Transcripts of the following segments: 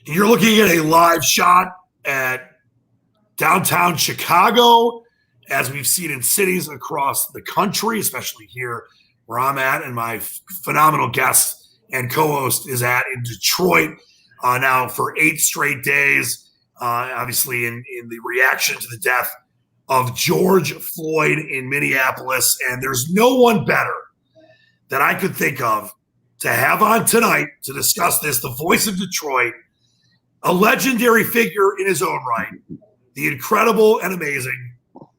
You're looking at a live shot at downtown Chicago, as we've seen in cities across the country, especially here where I'm at, and my phenomenal guest and co-host is at in Detroit now for 8 straight days, obviously in the reaction to the death of George Floyd in Minneapolis. And there's no one better that I could think of to have on tonight to discuss this, the voice of Detroit, a legendary figure in his own right, the incredible and amazing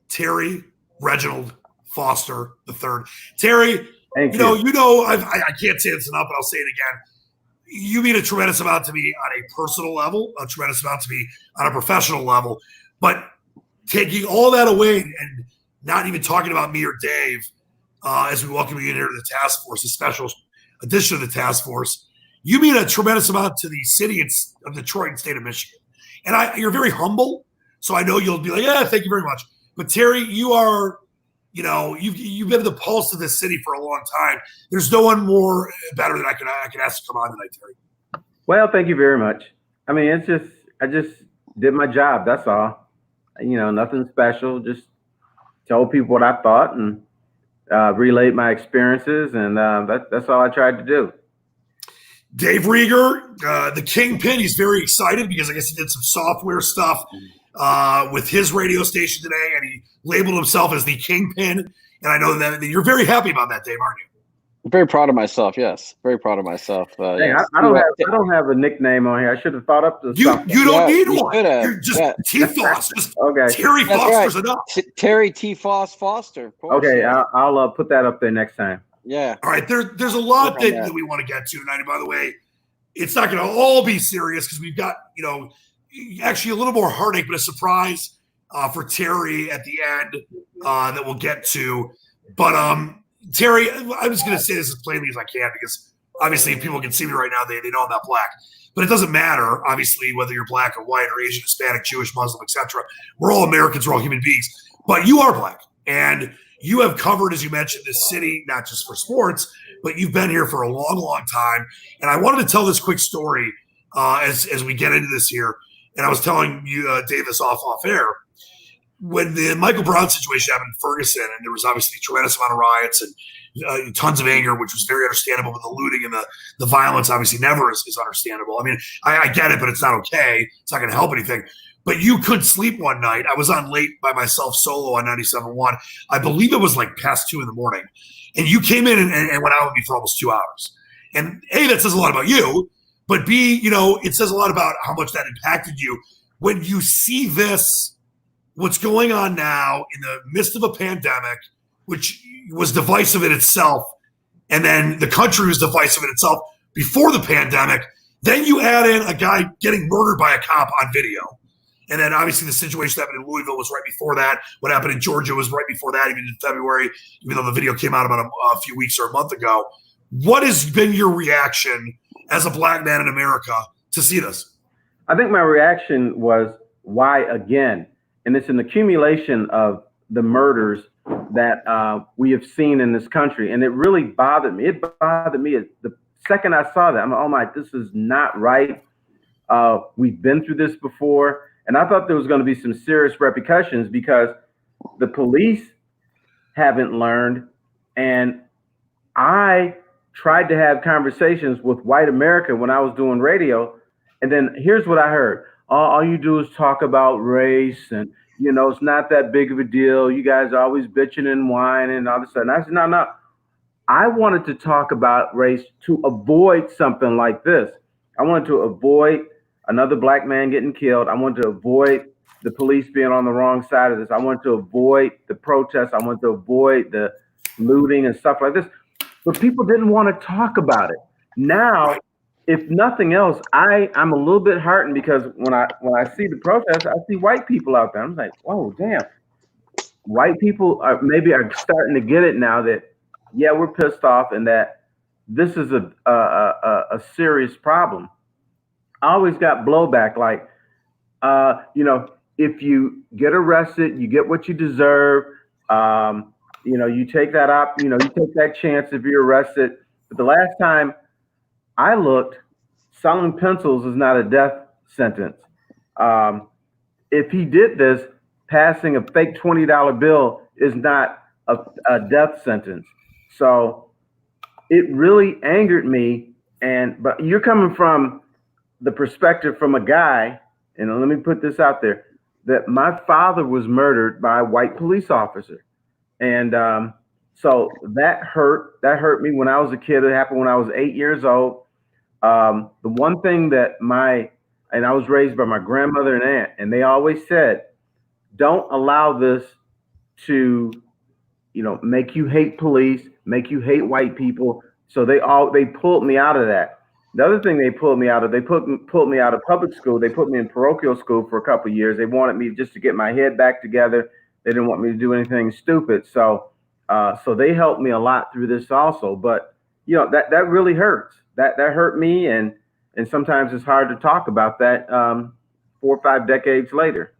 Terry Reginald Foster III. Terry, I can't say this enough, but I'll say it again. You mean a tremendous amount to me on a personal level, a tremendous amount to me on a professional level, but taking all that away and not even talking about me or Dave as we welcome you in here to the task force, a special edition of the task force, you mean a tremendous amount to the city of Detroit and state of Michigan. And you're very humble, so I know you'll be like, yeah, thank you very much. But Terry, you are, you've been the pulse of this city for a long time. There's no one more better that I can ask to come on tonight, Terry. Well, thank you very much. I mean, I just did my job. That's all. Nothing special. Just told people what I thought and relayed my experiences, and that's all I tried to do. Dave Rieger, the Kingpin, he's very excited because I guess he did some software stuff with his radio station today, and he labeled himself as the Kingpin. And I know that you're very happy about that, Dave, aren't you? I'm very proud of myself. Yes, very proud of myself. Hey, yes. I don't have a nickname on here. I should have thought up this. You don't need one. You're just T. Foss. Just okay. Terry Foster's enough. Terry T. Foster. Of course. Okay, I'll put that up there next time. Yeah. All right. There's a lot that we want to get to tonight. And by the way, it's not going to all be serious because we've got, actually a little more heartache, but a surprise for Terry at the end that we'll get to. But Terry, I'm just going to say this as plainly as I can because obviously if people can see me right now, they know I'm not black. But it doesn't matter, obviously, whether you're black or white or Asian, Hispanic, Jewish, Muslim, etc. We're all Americans. We're all human beings. But you are black. And you have covered, as you mentioned, this city, not just for sports, but you've been here for a long, long time. And I wanted to tell this quick story as we get into this here. And I was telling you, Davis, off air, when the Michael Brown situation happened in Ferguson, and there was obviously a tremendous amount of riots and tons of anger, which was very understandable, but the looting and the violence obviously never is understandable. I mean, I get it, but it's not okay. It's not going to help anything. But you couldn't sleep one night. I was on late by myself solo on 97.1. I believe it was like past 2 a.m. And you came in and went out with me for almost 2 hours. And A, that says a lot about you, but B, it says a lot about how much that impacted you. When you see this, what's going on now in the midst of a pandemic, which was divisive in itself, and then the country was divisive in itself before the pandemic, then you add in a guy getting murdered by a cop on video. And then obviously the situation that happened in Louisville was right before that. What happened in Georgia was right before that, even in February, even though the video came out about a few weeks or a month ago. What has been your reaction as a black man in America to see this? I think my reaction was, why again? And it's an accumulation of the murders that we have seen in this country. And it really bothered me. It bothered me the second I saw that. I'm like, oh my, this is not right. We've been through this before. And I thought there was going to be some serious repercussions because the police haven't learned. And I tried to have conversations with white America when I was doing radio. And then here's what I heard. All you do is talk about race and, it's not that big of a deal. You guys are always bitching and whining and all of a sudden. I said, no. I wanted to talk about race to avoid something like this. I wanted to avoid another black man getting killed. I wanted to avoid the police being on the wrong side of this. I wanted to avoid the protests. I wanted to avoid the looting and stuff like this. But people didn't want to talk about it. Now, if nothing else, I'm a little bit heartened because when I see the protests, I see white people out there. I'm like, oh, damn. White people are starting to get it now that, yeah, we're pissed off and that this is a serious problem. I always got blowback like, if you get arrested, you get what you deserve. You take that up, you take that chance if you're arrested. But the last time I looked, selling pencils is not a death sentence. If he did this, passing a fake $20 bill is not a death sentence. So it really angered me. But you're coming from the perspective from a guy, and let me put this out there, that my father was murdered by a white police officer. And so that hurt me when I was a kid. It happened when I was 8 years old. The one thing that I was raised by my grandmother and aunt, and they always said, don't allow this to, make you hate police, make you hate white people. So they pulled me out of that. The other thing they pulled me out of, pulled me out of public school. They put me in parochial school for a couple of years. They wanted me just to get my head back together. They didn't want me to do anything stupid. So they helped me a lot through this also. But that really hurts. That hurt me, and sometimes it's hard to talk about that 4 or 5 decades later.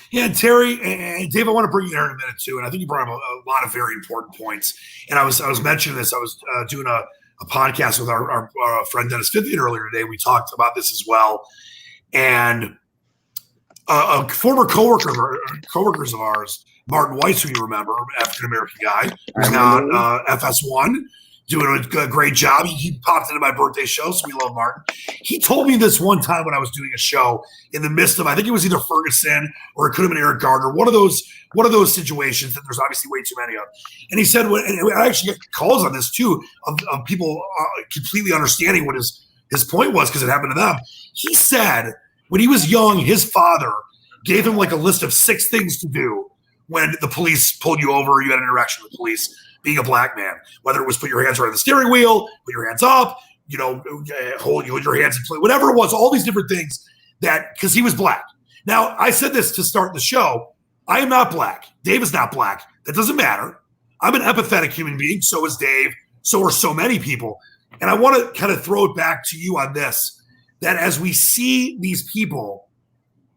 Yeah, and Terry and Dave, I want to bring you there in a minute too. And I think you brought up a lot of very important points. And I was mentioning this. I was doing a podcast with our friend Dennis Fithian earlier today. We talked about this as well. And a former coworkers of ours, Martin Weiss, who you remember, African American guy, who's now on FS1, doing a great job. He popped into my birthday show, so we love Martin. He told me this one time when I was doing a show in the midst of, I think it was either Ferguson or it could have been Eric Gardner, one of those situations that there's obviously way too many of. And he said, and I actually get calls on this too, of people completely understanding what his point was because it happened to them. He said when he was young, his father gave him like a list of 6 things to do when the police pulled you over, you had an interaction with police, being a black man, whether it was put your hands right on the steering wheel, put your hands up, hold your hands in place, whatever it was, all these different things because he was black. Now, I said this to start the show. I am not black. Dave is not black. That doesn't matter. I'm an empathetic human being. So is Dave. So are so many people. And I want to kind of throw it back to you on this, that as we see these people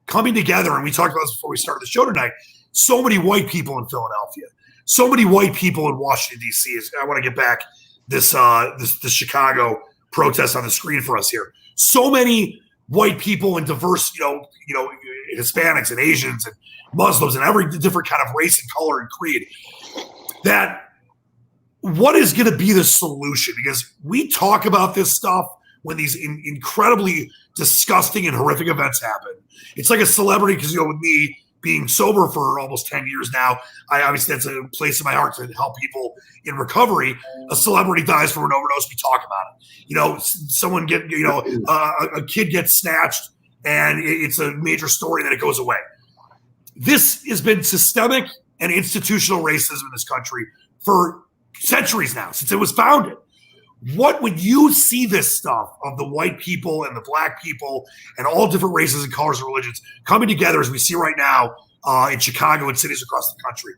coming together, and we talked about this before we started the show tonight, so many white people in Philadelphia, so many white people in Washington, D.C. I want to get back this Chicago protest on the screen for us here. So many white people and diverse, Hispanics and Asians and Muslims and every different kind of race and color and creed. That what is going to be the solution? Because we talk about this stuff when these incredibly disgusting and horrific events happen. It's like a celebrity because, with me being sober for almost 10 years now, obviously that's a place in my heart to help people in recovery. A celebrity dies from an overdose, we talk about it. Someone a kid gets snatched and it's a major story, then it goes away. This has been systemic and institutional racism in this country for centuries now, since it was founded. When you see this stuff of the white people and the black people and all different races and colors and religions coming together as we see right now in Chicago and cities across the country,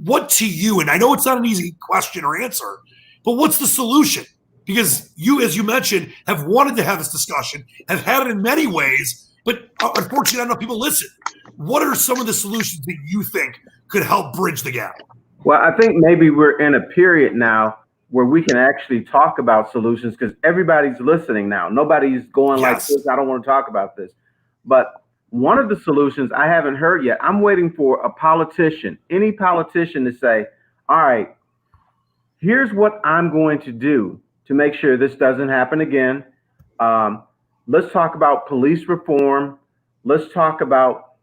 what to you, and I know it's not an easy question or answer, but what's the solution? Because you, as you mentioned, have wanted to have this discussion, have had it in many ways, but unfortunately not enough people listen. What are some of the solutions that you think could help bridge the gap? Well, I think maybe we're in a period now where we can actually talk about solutions because everybody's listening now. Nobody's going like this. I don't want to talk about this. But one of the solutions I haven't heard yet, I'm waiting for a politician, any politician to say, all right, here's what I'm going to do to make sure this doesn't happen again. Let's talk about police reform. Let's talk about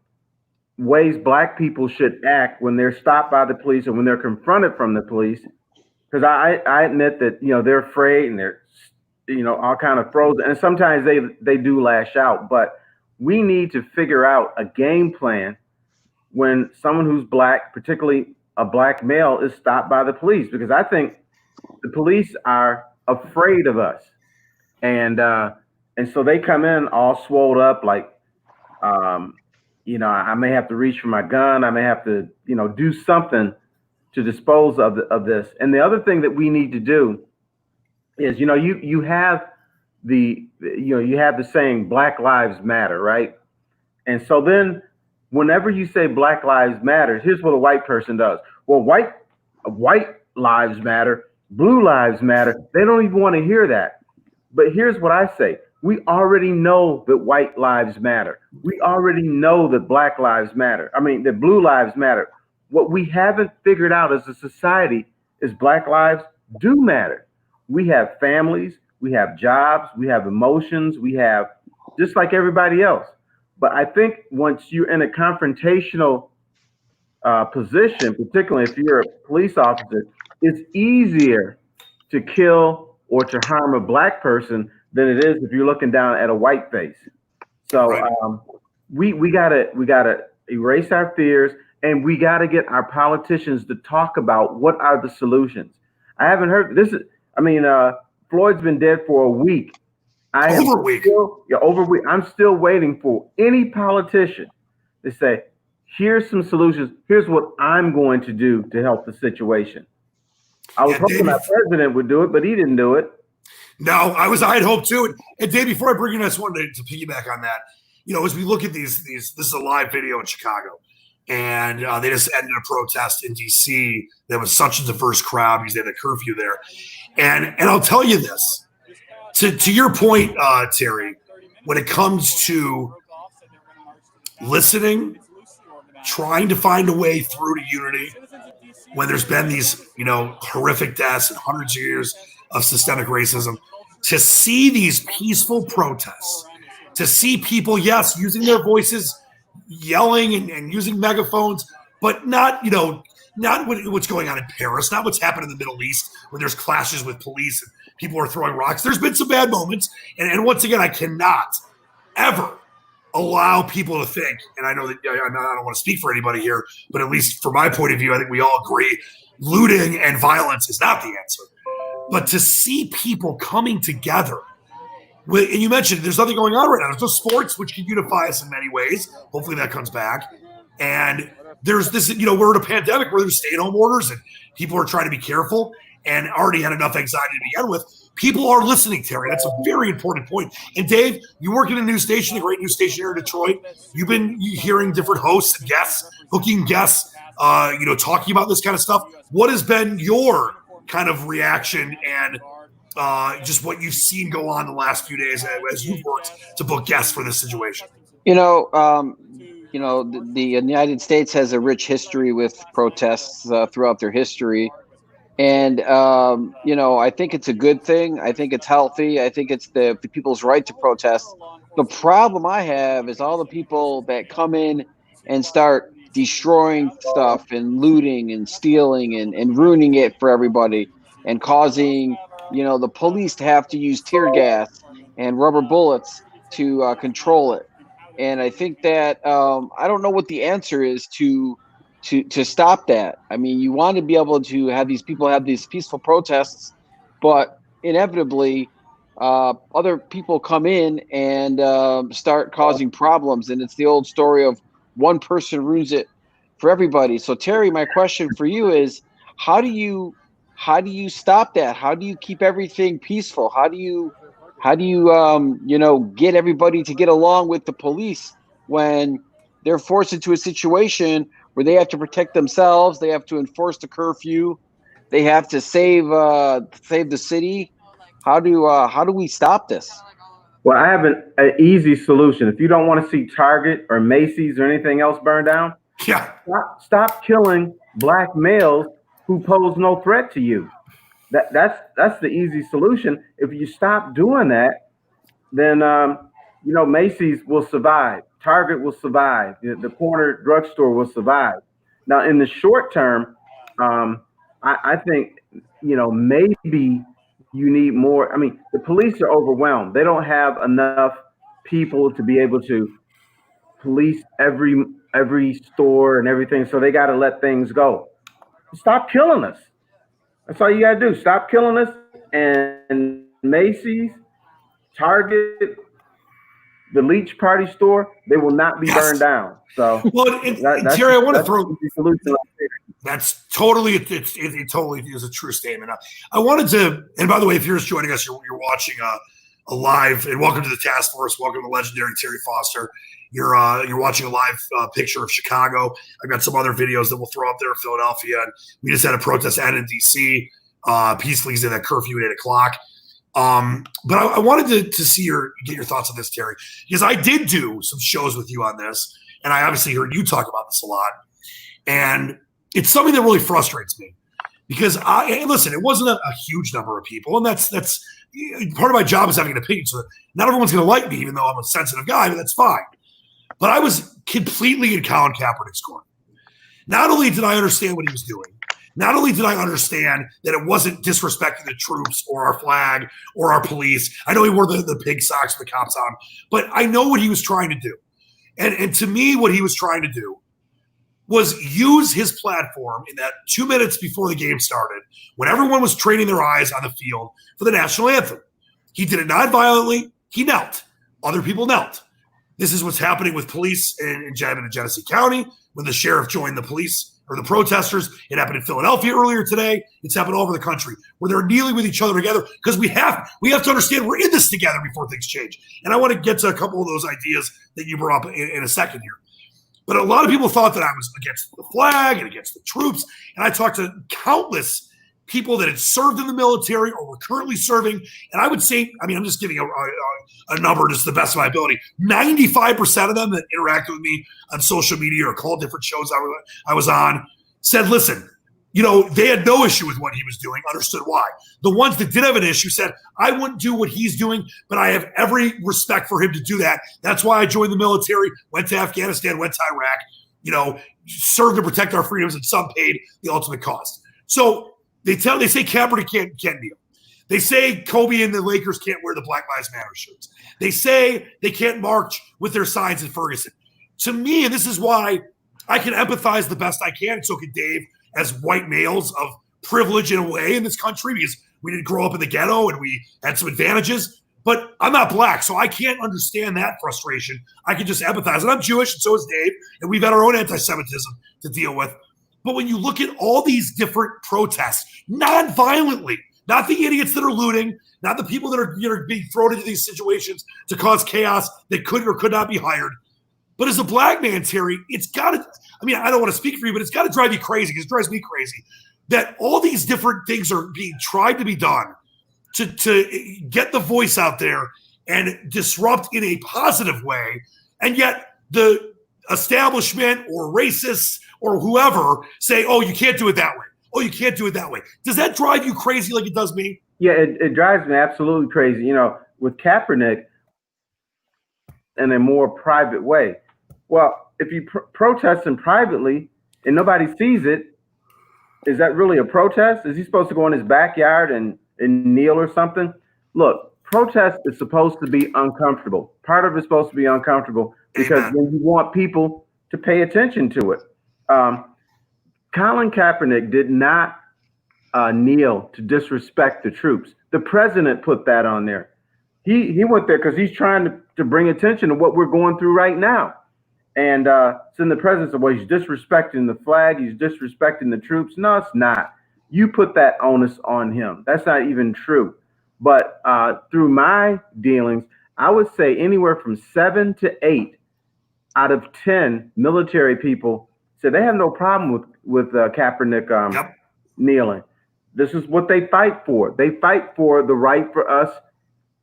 ways black people should act when they're stopped by the police and when they're confronted from the police. Because I admit that, they're afraid and they're, all kind of frozen. And sometimes they do lash out. But we need to figure out a game plan when someone who's black, particularly a black male, is stopped by the police. Because I think the police are afraid of us. And so they come in all swolled up like, I may have to reach for my gun. I may have to, do something to dispose of this. And the other thing that we need to do is, you have the saying Black Lives Matter, right? And so then whenever you say Black Lives Matter, here's what a white person does. Well, white lives matter, blue lives matter. They don't even want to hear that. But here's what I say. We already know that white lives matter. We already know that black lives matter. I mean, that blue lives matter. What we haven't figured out as a society is black lives do matter. We have families, we have jobs, we have emotions, we have just like everybody else. But I think once you're in a confrontational position, particularly if you're a police officer, it's easier to kill or to harm a black person than it is if you're looking down at a white face. So Right. we gotta erase our fears, and we gotta get our politicians to talk about what are the solutions. I haven't heard this. I mean, Floyd's been dead for a week. I am Over a week. still, yeah, over a week. I'm still waiting for any politician to say, here's some solutions. Here's what I'm going to do to help the situation. I was Yeah, hoping Dave, our president would do it, but he didn't do it. no, I had hoped too. And Dave, before I bring you in, I just wanted to piggyback on that. You know, as we look at these, this is a live video in Chicago, and they just ended a protest in DC that was such a diverse crowd because they had a curfew there. And I'll tell you this, to your point, Terry, when it comes to listening, trying to find a way through to unity, when there's been these, you know, horrific deaths and hundreds of years of systemic racism, to see these peaceful protests, to see people, yes, using their voices, yelling and using megaphones, but not, you know, not what's going on in Paris, not what's happened in the Middle East when there's clashes with police and people are throwing rocks. There's been some bad moments. And once again, I cannot ever allow people to think, and I know that I don't want to speak for anybody here, but at least from my point of view, I think we all agree looting and violence is not the answer. But to see people coming together, and you mentioned there's nothing going on right now. There's no sports, which can unify us in many ways. Hopefully that comes back. And there's this, you know, we're in a pandemic where there's stay-at-home orders and people are trying to be careful and already had enough anxiety to begin with. People are listening, Terry. That's a very important point. And Dave, you work in a news station, a great news station here in Detroit. You've been hearing different hosts and guests, booking guests, you know, talking about this kind of stuff. What has been your kind of reaction and just what you've seen go on the last few days as you've worked to book guests for this situation? You know, the United States has a rich history with protests throughout their history. And, you know, I think it's a good thing. I think it's healthy. I think it's the people's right to protest. The problem I have is all the people that come in and start destroying stuff and looting and stealing and ruining it for everybody and causing, you know, the police to have to use tear gas and rubber bullets to control it. And I think that I don't know what the answer is to stop that. I mean, you want to be able to have these people have these peaceful protests, but inevitably other people come in and start causing problems. And it's the old story of one person ruins it for everybody. So Terry, my question for you is, how do you stop that? How do you keep everything peaceful? How do you you know, get everybody to get along with the police when they're forced into a situation where they have to protect themselves, they have to enforce the curfew, they have to save the city? How do we stop this? Well, I have an easy solution. If you don't want to see Target or Macy's or anything else burned down, Yeah. stop killing black males who pose no threat to you. That's the easy solution. If you stop doing that, then you know, Macy's will survive, Target will survive, the corner drugstore will survive. Now, in the short term, I think, you know, maybe you need more. I mean, the police are overwhelmed. They don't have enough people to be able to police every store and everything, so they got to let things go. Stop killing us. That's all you gotta do. Stop killing us. And Macy's, Target, the Leach Party store, they will not be burned down. So, well, and Terry, I want to throw the solution. That's totally it totally is a true statement. I wanted to, and by the way, if you're just joining us, you're watching a live, and welcome to the task force. Welcome to legendary Terry Foster. You're watching a live picture of Chicago. I've got some other videos that we'll throw up there of Philadelphia. And we just had a protest end in DC. Peacefully did that curfew at 8 o'clock. But I wanted to get your thoughts on this, Terry, because I did do some shows with you on this, and I obviously heard you talk about this a lot. And it's something that really frustrates me because listen, it wasn't a huge number of people, and that's part of my job is having an opinion. So not everyone's going to like me, even though I'm a sensitive guy, but that's fine. But I was completely in Colin Kaepernick's corner. Not only did I understand what he was doing, not only did I understand that it wasn't disrespecting the troops or our flag or our police. I know he wore the pig socks with the cops on, but I know what he was trying to do. And to me, what he was trying to do was use his platform in that 2 minutes before the game started, when everyone was training their eyes on the field for the national anthem. He did it non-violently. He knelt. Other people knelt. This is what's happening with police in Genesee County when the sheriff joined the police or the protesters. It happened in Philadelphia earlier today. It's happened all over the country where they're kneeling with each other together because we have to understand we're in this together before things change. And I want to get to a couple of those ideas that you brought up in a second here. But a lot of people thought that I was against the flag and against the troops. And I talked to countless people that had served in the military or were currently serving. And I would say, I mean, I'm just giving a number just to the best of my ability. 95% of them that interacted with me on social media or called different shows I was on said, listen, you know, they had no issue with what he was doing, understood why. The ones that did have an issue said, I wouldn't do what he's doing, but I have every respect for him to do that. That's why I joined the military, went to Afghanistan, went to Iraq, you know, served to protect our freedoms, and some paid the ultimate cost. So they say Kaepernick can't kneel. They say Kobe and the Lakers can't wear the Black Lives Matter shirts. They say they can't march with their signs in Ferguson. To me, and this is why I can empathize the best I can, and so can Dave, as white males of privilege in a way in this country, because we didn't grow up in the ghetto and we had some advantages. But I'm not black, so I can't understand that frustration. I can just empathize. And I'm Jewish, and so is Dave, and we've had our own anti-Semitism to deal with. But when you look at all these different protests, non-violently, not the idiots that are looting, not the people that are being thrown into these situations to cause chaos that could or could not be hired. But as a black man, Terry, it's got to, I mean, I don't want to speak for you, but it's got to drive you crazy, because it drives me crazy, that all these different things are being tried to be done to get the voice out there and disrupt in a positive way. And yet the establishment or racists or whoever say, oh, you can't do it that way. Oh, you can't do it that way. Does that drive you crazy like it does me? Yeah, it drives me absolutely crazy. You know, with Kaepernick, in a more private way. Well, if you protest him privately and nobody sees it, is that really a protest? Is he supposed to go in his backyard and kneel or something? Look, protest is supposed to be uncomfortable. Part of it's supposed to be uncomfortable because then you want people to pay attention to it. Colin Kaepernick did not kneel to disrespect the troops. The president put that on there. He went there because he's trying to bring attention to what we're going through right now. And so in the president said, well, he's disrespecting the flag. He's disrespecting the troops. No, it's not. You put that onus on him. That's not even true. But through my dealings, I would say anywhere from 7 to 8 out of 10 military people said they have no problem with Kaepernick kneeling. This is what they fight for. They fight for the right for us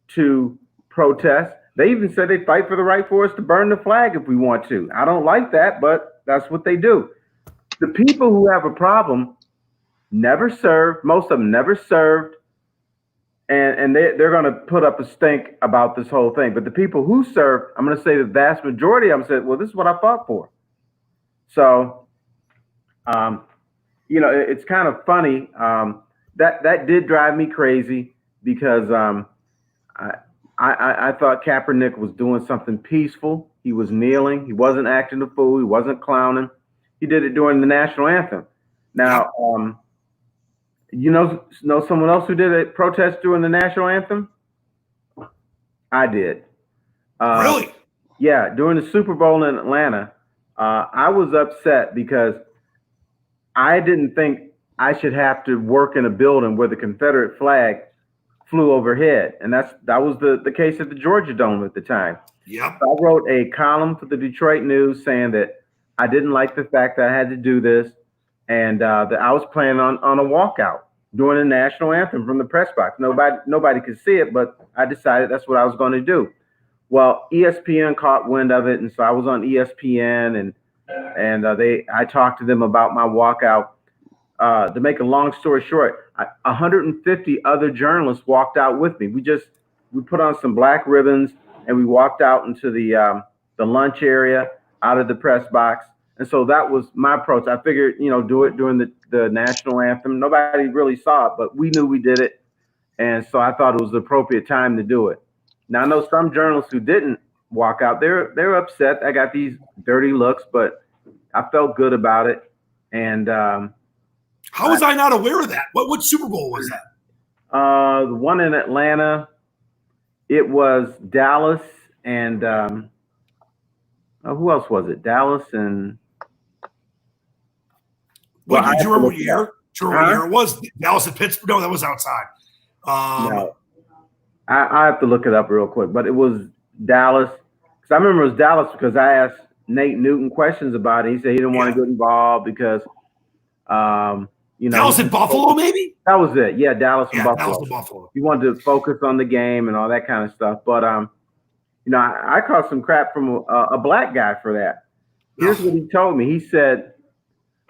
to protest. They even said they fight for the right for us to burn the flag if we want to. I don't like that, but that's what they do. The people who have a problem never served. Most of them never served. And they're going to put up a stink about this whole thing. But the people who served, I'm going to say the vast majority of them said, well, this is what I fought for. So, you know, it's kind of funny. That did drive me crazy because I thought Kaepernick was doing something peaceful. He was kneeling. He wasn't acting a fool. He wasn't clowning. He did it during the national anthem. Now, you know someone else who did a protest during the national anthem? I did. Really? Yeah, during the Super Bowl in Atlanta, I was upset because I didn't think I should have to work in a building where the Confederate flag flew overhead. And that was the case at the Georgia Dome at the time. Yeah. I wrote a column for the Detroit News saying that I didn't like the fact that I had to do this and that I was planning on a walkout doing the national anthem from the press box. Nobody could see it, but I decided that's what I was going to do. Well, ESPN caught wind of it, and so I was on ESPN, and I talked to them about my walkout. To make a long story short, 150 other journalists walked out with me. We put on some black ribbons and we walked out into the lunch area out of the press box. And so that was my approach. I figured, do it during the national anthem. Nobody really saw it, but we knew we did it. And so I thought it was the appropriate time to do it. Now, I know some journalists who didn't walk out, they're upset. I got these dirty looks, but I felt good about it. And how was I not aware of that? What Super Bowl was that? The one in Atlanta. It was Dallas and who else was it? Dallas and. Well, do you remember what year? Do you remember what year it was? Dallas and Pittsburgh? No, that was outside. No. I have to look it up real quick, but it was Dallas. Because I remember it was Dallas because I asked Nate Newton questions about it. He said he didn't want to get involved because, Dallas and Buffalo, maybe? That was it. Yeah, Dallas and Buffalo. Dallas and Buffalo. He wanted to focus on the game and all that kind of stuff. But, I caught some crap from a black guy for that. Here's what he told me. He said,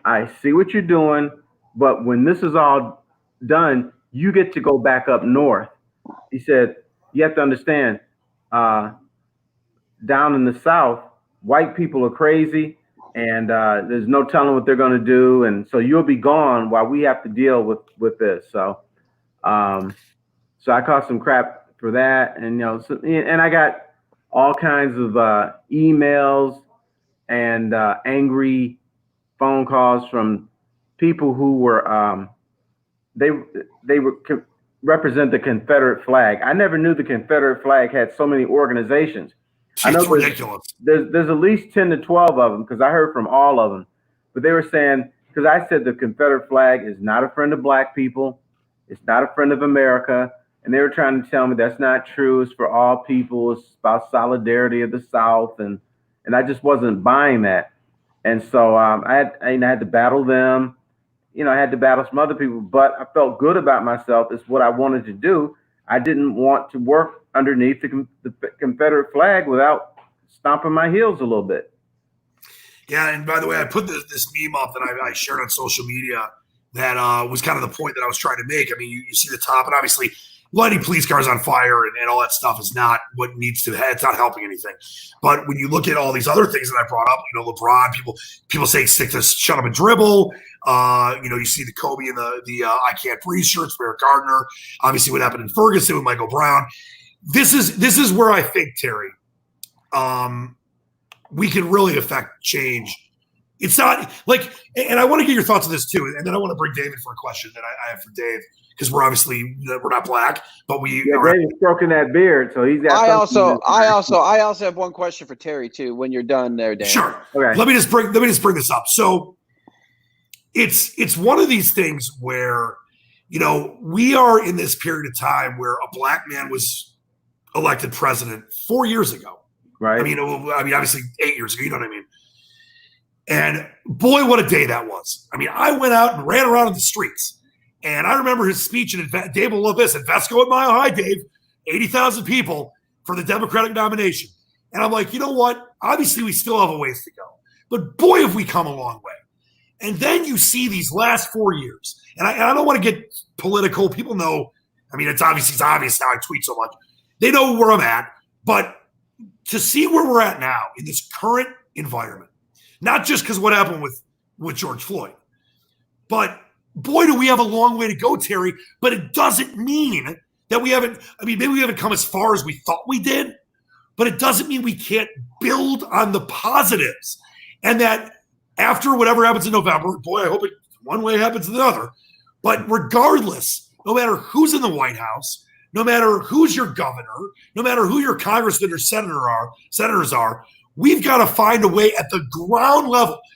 I see what you're doing, but when this is all done, you get to go back up north. He said, you have to understand, down in the South, white people are crazy and there's no telling what they're going to do. And so you'll be gone while we have to deal with this. So I caught some crap for that. And, and I got all kinds of emails and angry phone calls from people who were they represent the Confederate flag. I never knew the Confederate flag had so many organizations. I know ridiculous. There's at least 10 to 12 of them because I heard from all of them. But they were saying, because I said the Confederate flag is not a friend of black people. It's not a friend of America. And they were trying to tell me that's not true. It's for all people. It's about solidarity of the South. And I just wasn't buying that. And so I had to battle them. I had to battle some other people, but I felt good about myself. It's what I wanted to do. I didn't want to work underneath the Confederate flag without stomping my heels a little bit. Yeah, and by the way, I put this meme up that I shared on social media that was kind of the point that I was trying to make. I mean, you see the top, and obviously lighting police cars on fire and all that stuff is not what needs to – it's not helping anything. But when you look at all these other things that I brought up, LeBron, people saying stick to shut up and dribble. You see the Kobe and the I Can't Breathe shirts, Eric Gardner. Obviously what happened in Ferguson with Michael Brown. This is where I think, Terry, we can really affect change. It's not like – and I want to get your thoughts on this too, and then I want to bring David for a question that I have for Dave. Because we're not black, but we are. David's stroking that beard, so he's got. I also have one question for Terry too. When you're done there, Dave. Sure. Okay. Let me just bring this up. So, it's one of these things where, we are in this period of time where a black man was elected president 4 years ago. Right. I mean, obviously 8 years ago. You know what I mean? And boy, what a day that was. I mean, I went out and ran around in the streets. And I remember his speech, and Dave will love this. Invesco at Mile High, Dave, 80,000 people for the Democratic nomination. And I'm like, you know what? Obviously, we still have a ways to go. But boy, have we come a long way. And then you see these last 4 years. And I don't want to get political. People know. I mean, it's obvious now I tweet so much. They know where I'm at. But to see where we're at now in this current environment, not just because what happened with George Floyd, but boy, do we have a long way to go, Terry, but it doesn't mean that we haven't – maybe we haven't come as far as we thought we did, but it doesn't mean we can't build on the positives. And that after whatever happens in November, boy, I hope it one way happens to the other, but regardless, no matter who's in the White House, no matter who's your governor, no matter who your congressman or senators are, we've got to find a way at the ground level –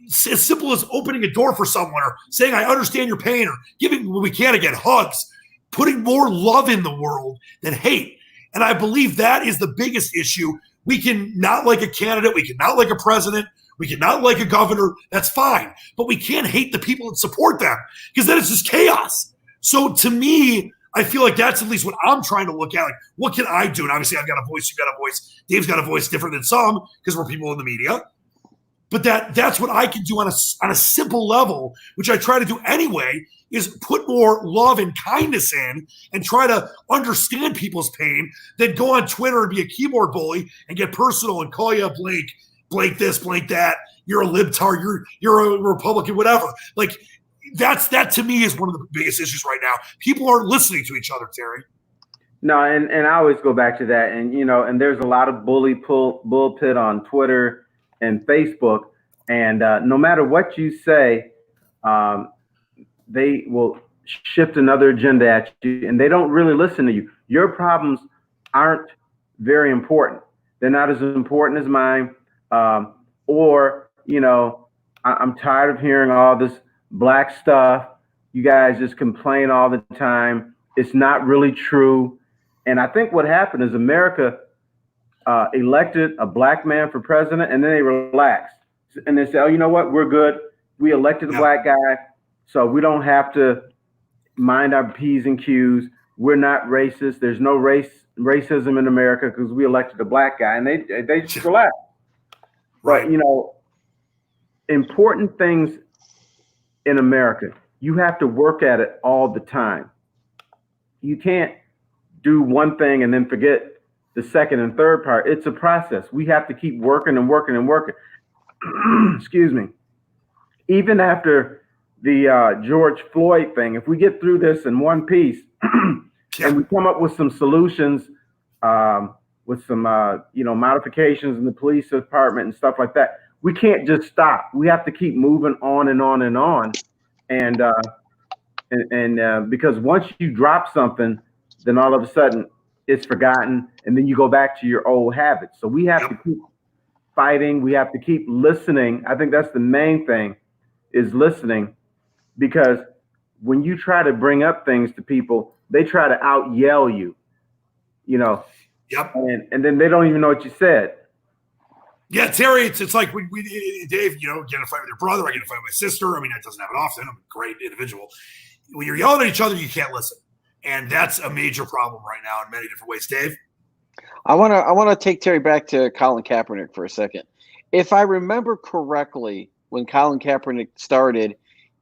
as simple as opening a door for someone or saying, I understand your pain, or giving when we can again hugs, putting more love in the world than hate. And I believe that is the biggest issue. We can not like a candidate. We can not like a president. We can not like a governor. That's fine. But we can't hate the people that support them because then it's just chaos. So to me, I feel like that's at least what I'm trying to look at. Like, what can I do? And obviously, I've got a voice. You've got a voice. Dave's got a voice different than some because we're people in the media. But that's what I can do on a simple level, which I try to do anyway, is put more love and kindness in and try to understand people's pain than go on Twitter and be a keyboard bully and get personal and call you a blank this, blank that. You're a libtard. You're a Republican, whatever. Like that to me is one of the biggest issues right now. People aren't listening to each other, Terry. No, and I always go back to that. And, and there's a lot of bullpit on Twitter and Facebook. And no matter what you say, they will shift another agenda at you, and they don't really listen to you. Your problems aren't very important. They're not as important as mine. I'm tired of hearing all this black stuff. You guys just complain all the time. It's not really true. And I think what happened is America elected a black man for president, and then they relaxed. And they say, oh, you know what? We're good. We elected a black guy, so we don't have to mind our P's and Q's. We're not racist. There's no racism in America because we elected a black guy, and they just relax. Right. But, important things in America, you have to work at it all the time. You can't do one thing and then forget the second and third part. It's a process. We have to keep working and working and working. Excuse me. Even after the George Floyd thing, if we get through this in one piece and we come up with some solutions, with some modifications in the police department and stuff like that, we can't just stop. We have to keep moving on and on and on. And because once you drop something, then all of a sudden it's forgotten, and then you go back to your old habits. So we have to keep fighting. We have to keep listening. I think that's the main thing, is listening, because when you try to bring up things to people, they try to out yell you, Yep. And then they don't even know what you said. Yeah, Terry, it's like when Dave, get in a fight with your brother, I get in a fight with my sister. I mean, that doesn't happen often. I'm a great individual. When you're yelling at each other, you can't listen. And that's a major problem right now in many different ways. Dave? I want to take Terry back to Colin Kaepernick for a second. If I remember correctly, when Colin Kaepernick started,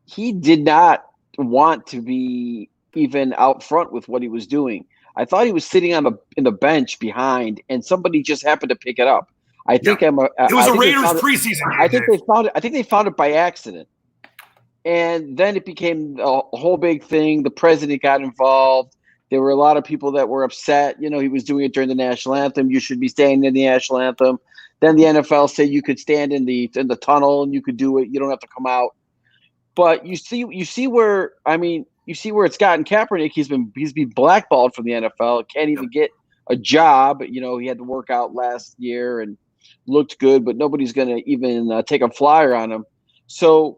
he did not want to be even out front with what he was doing. I thought he was sitting in the bench behind, and somebody just happened to pick it up. I think it was a Raiders preseason game. I think they found it. I think they found it by accident, and then it became a whole big thing. The president got involved. There were a lot of people that were upset. He was doing it during the national anthem. You should be standing in the national anthem. Then the NFL said you could stand in the tunnel and you could do it. You don't have to come out. But you see where it's gotten Kaepernick. He's been blackballed from the NFL. Can't even get a job. He had to work out last year and looked good, but nobody's going to even take a flyer on him. So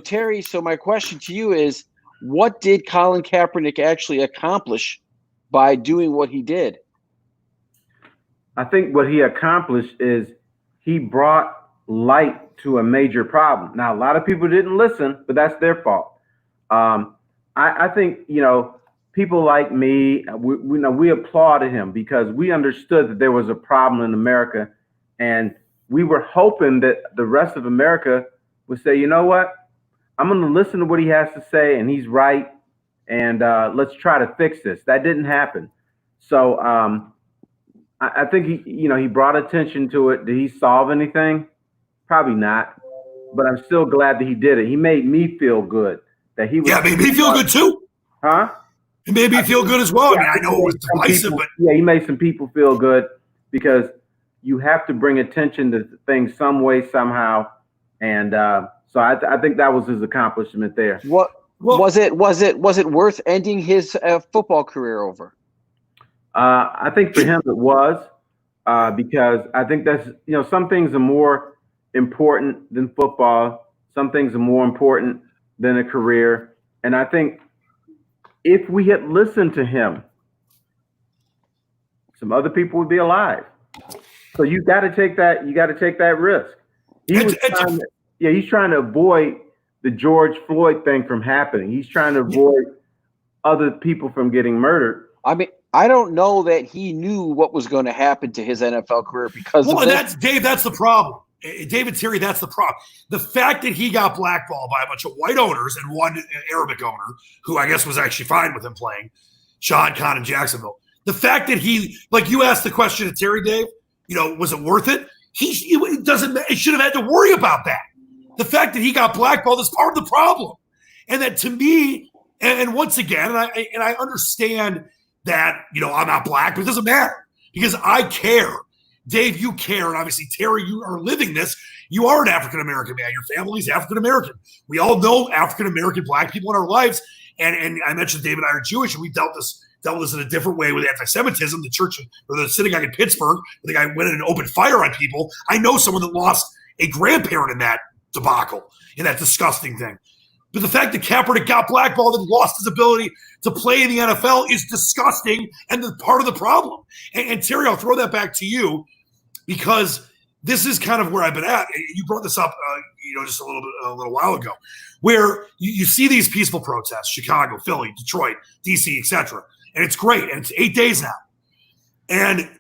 Terry, my question to you is, what did Colin Kaepernick actually accomplish by doing what he did? I think what he accomplished is he brought light to a major problem. Now, a lot of people didn't listen, but that's their fault. I think, people like me, we applauded him because we understood that there was a problem in America, and we were hoping that the rest of America would say, you know what? I'm going to listen to what he has to say, and he's right, and let's try to fix this. That didn't happen. So I think he brought attention to it. Did he solve anything? Probably not, but I'm still glad that he did it. He made me feel good that he was. Yeah, made me feel good too. Huh? It made me feel good as well. I know it was divisive, but he made some people feel good, because you have to bring attention to things some way, somehow, and so I think that was his accomplishment there. What was it worth ending his football career over? I think for him it was, because I think that's some things are more important than football. Some things are more important than a career, and I think if we had listened to him, some other people would be alive. So you got to take that. You got to take that risk. He's trying to avoid the George Floyd thing from happening. He's trying to avoid other people from getting murdered. I mean, I don't know that he knew what was going to happen to his NFL career because of and this. that's Dave. That's the problem. David Terry, that's the problem. The fact that he got blackballed by a bunch of white owners and one Arabic owner, who I guess was actually fine with him playing, Sean Khan in Jacksonville. The fact that he, like you asked the question to Terry, Dave, was it worth it? He should have had to worry about that. The fact that he got blackballed is part of the problem. And that to me, and once again, and I understand that, I'm not black, but it doesn't matter because I care. Dave, you care. And obviously, Terry, you are living this. You are an African-American man. Your family's African-American. We all know African-American black people in our lives. And I mentioned Dave and I are Jewish, and we dealt this in a different way with anti-Semitism. The church or the synagogue in Pittsburgh, where the guy went in and opened fire on people. I know someone that lost a grandparent in that debacle, in that disgusting thing. But the fact that Kaepernick got blackballed and lost his ability to play in the NFL is disgusting and part of the problem. And Terry, I'll throw that back to you because this is kind of where I've been at. You brought this up, just a little while ago, where you see these peaceful protests: Chicago, Philly, Detroit, DC, etc. And it's great. And it's 8 days now. And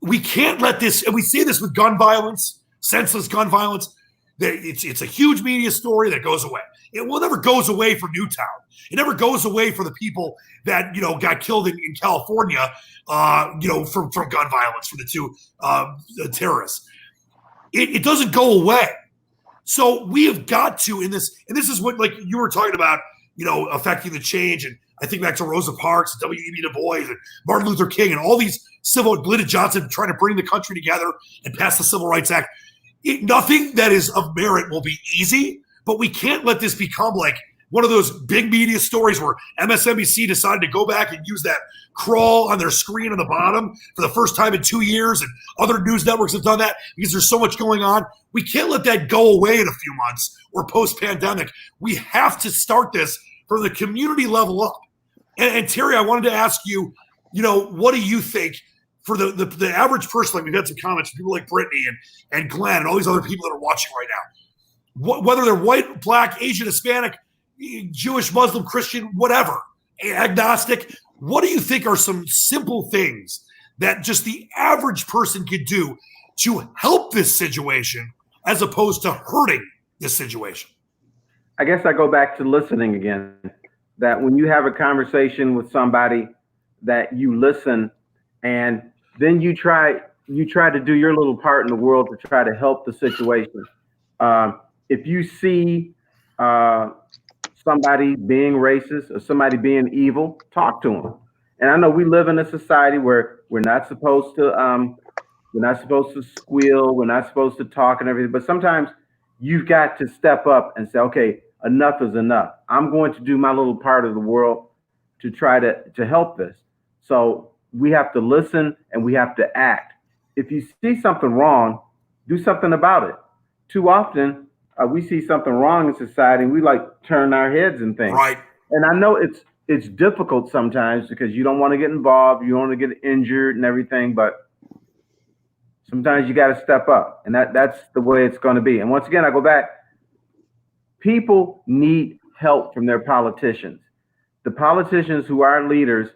we can't let this, and we see this with gun violence, senseless gun violence, that it's a huge media story that goes away. It never goes away for Newtown. It never goes away for the people that, got killed in California, from gun violence, from the two terrorists. It doesn't go away. So we have got to, and this is what, like you were talking about, affecting the change. And I think back to Rosa Parks, W.E.B. Du Bois, and Martin Luther King, and all these Lyndon Johnson trying to bring the country together and pass the Civil Rights Act. Nothing that is of merit will be easy, but we can't let this become like one of those big media stories where MSNBC decided to go back and use that crawl on their screen on the bottom for the first time in 2 years, and other news networks have done that because there's so much going on. We can't let that go away in a few months or post-pandemic. We have to start this from the community level up. And Terry, I wanted to ask you, what do you think for the average person? Like, we've had some comments from people like Brittany and Glenn and all these other people that are watching right now. Whether they're white, black, Asian, Hispanic, Jewish, Muslim, Christian, whatever, agnostic, what do you think are some simple things that just the average person could do to help this situation as opposed to hurting this situation? I guess I go back to listening again, that when you have a conversation with somebody, that you listen and then you try to do your little part in the world to try to help the situation. If you see somebody being racist or somebody being evil, talk to them. And I know we live in a society where we're not supposed to squeal, we're not supposed to talk and everything, but sometimes you've got to step up and say, okay, enough is enough. I'm going to do my little part of the world to try to help this. So we have to listen and we have to act. If you see something wrong, do something about it. Too often, we see something wrong in society and we turn our heads and things. Right. And I know it's difficult sometimes because you don't want to get involved, you don't want to get injured and everything, but sometimes you got to step up, and that's the way it's going to be. And once again, I go back. People need help from their politicians. The politicians who are leaders,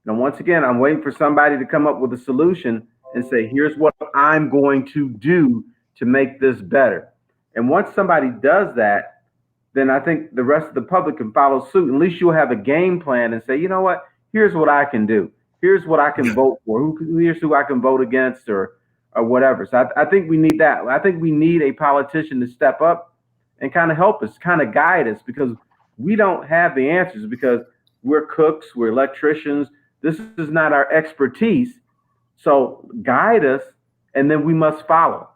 once again, I'm waiting for somebody to come up with a solution and say, here's what I'm going to do to make this better. And once somebody does that, then I think the rest of the public can follow suit. At least you'll have a game plan and say, you know what, here's what I can do. Here's what I can vote for. Here's who I can vote against or whatever. So I think we need that. I think we need a politician to step up and kind of help us, kind of guide us, because we don't have the answers, because we're cooks, we're electricians. This is not our expertise. So guide us, and then we must follow.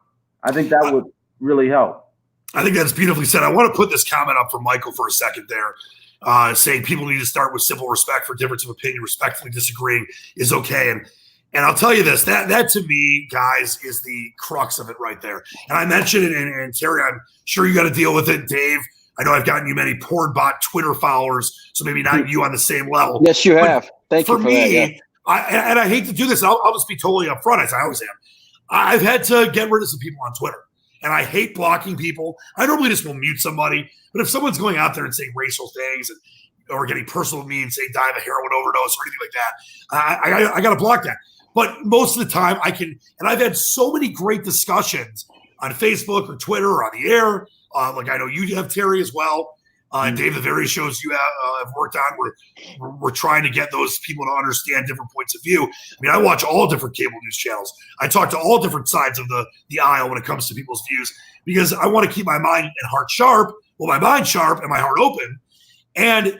I think that would really help. I think that's beautifully said. I want to put this comment up for Michael for a second there, saying people need to start with simple respect for difference of opinion. Respectfully disagreeing is okay. And I'll tell you this, that to me, guys, is the crux of it right there. And I mentioned it, and Terry, I'm sure you got to deal with it. Dave, I know I've gotten you many porn bot Twitter followers, so maybe not you on the same level. Yes, you have. Thank you for me, that. Yeah. I hate to do this. I'll just be totally upfront, as I always am. I've had to get rid of some people on Twitter, and I hate blocking people. I normally just will mute somebody, but if someone's going out there and saying racial things, and or getting personal with me and saying die of a heroin overdose or anything like that. I got to block that. But most of the time I can, and I've had so many great discussions on Facebook or Twitter or on the air. Like I know you have, Terry, as well. And Dave, the various shows you have worked on, we're trying to get those people to understand different points of view. I mean, I watch all different cable news channels. I talk to all different sides of the aisle when it comes to people's views, because I want to keep my mind and heart sharp. Well, my mind sharp and my heart open. And,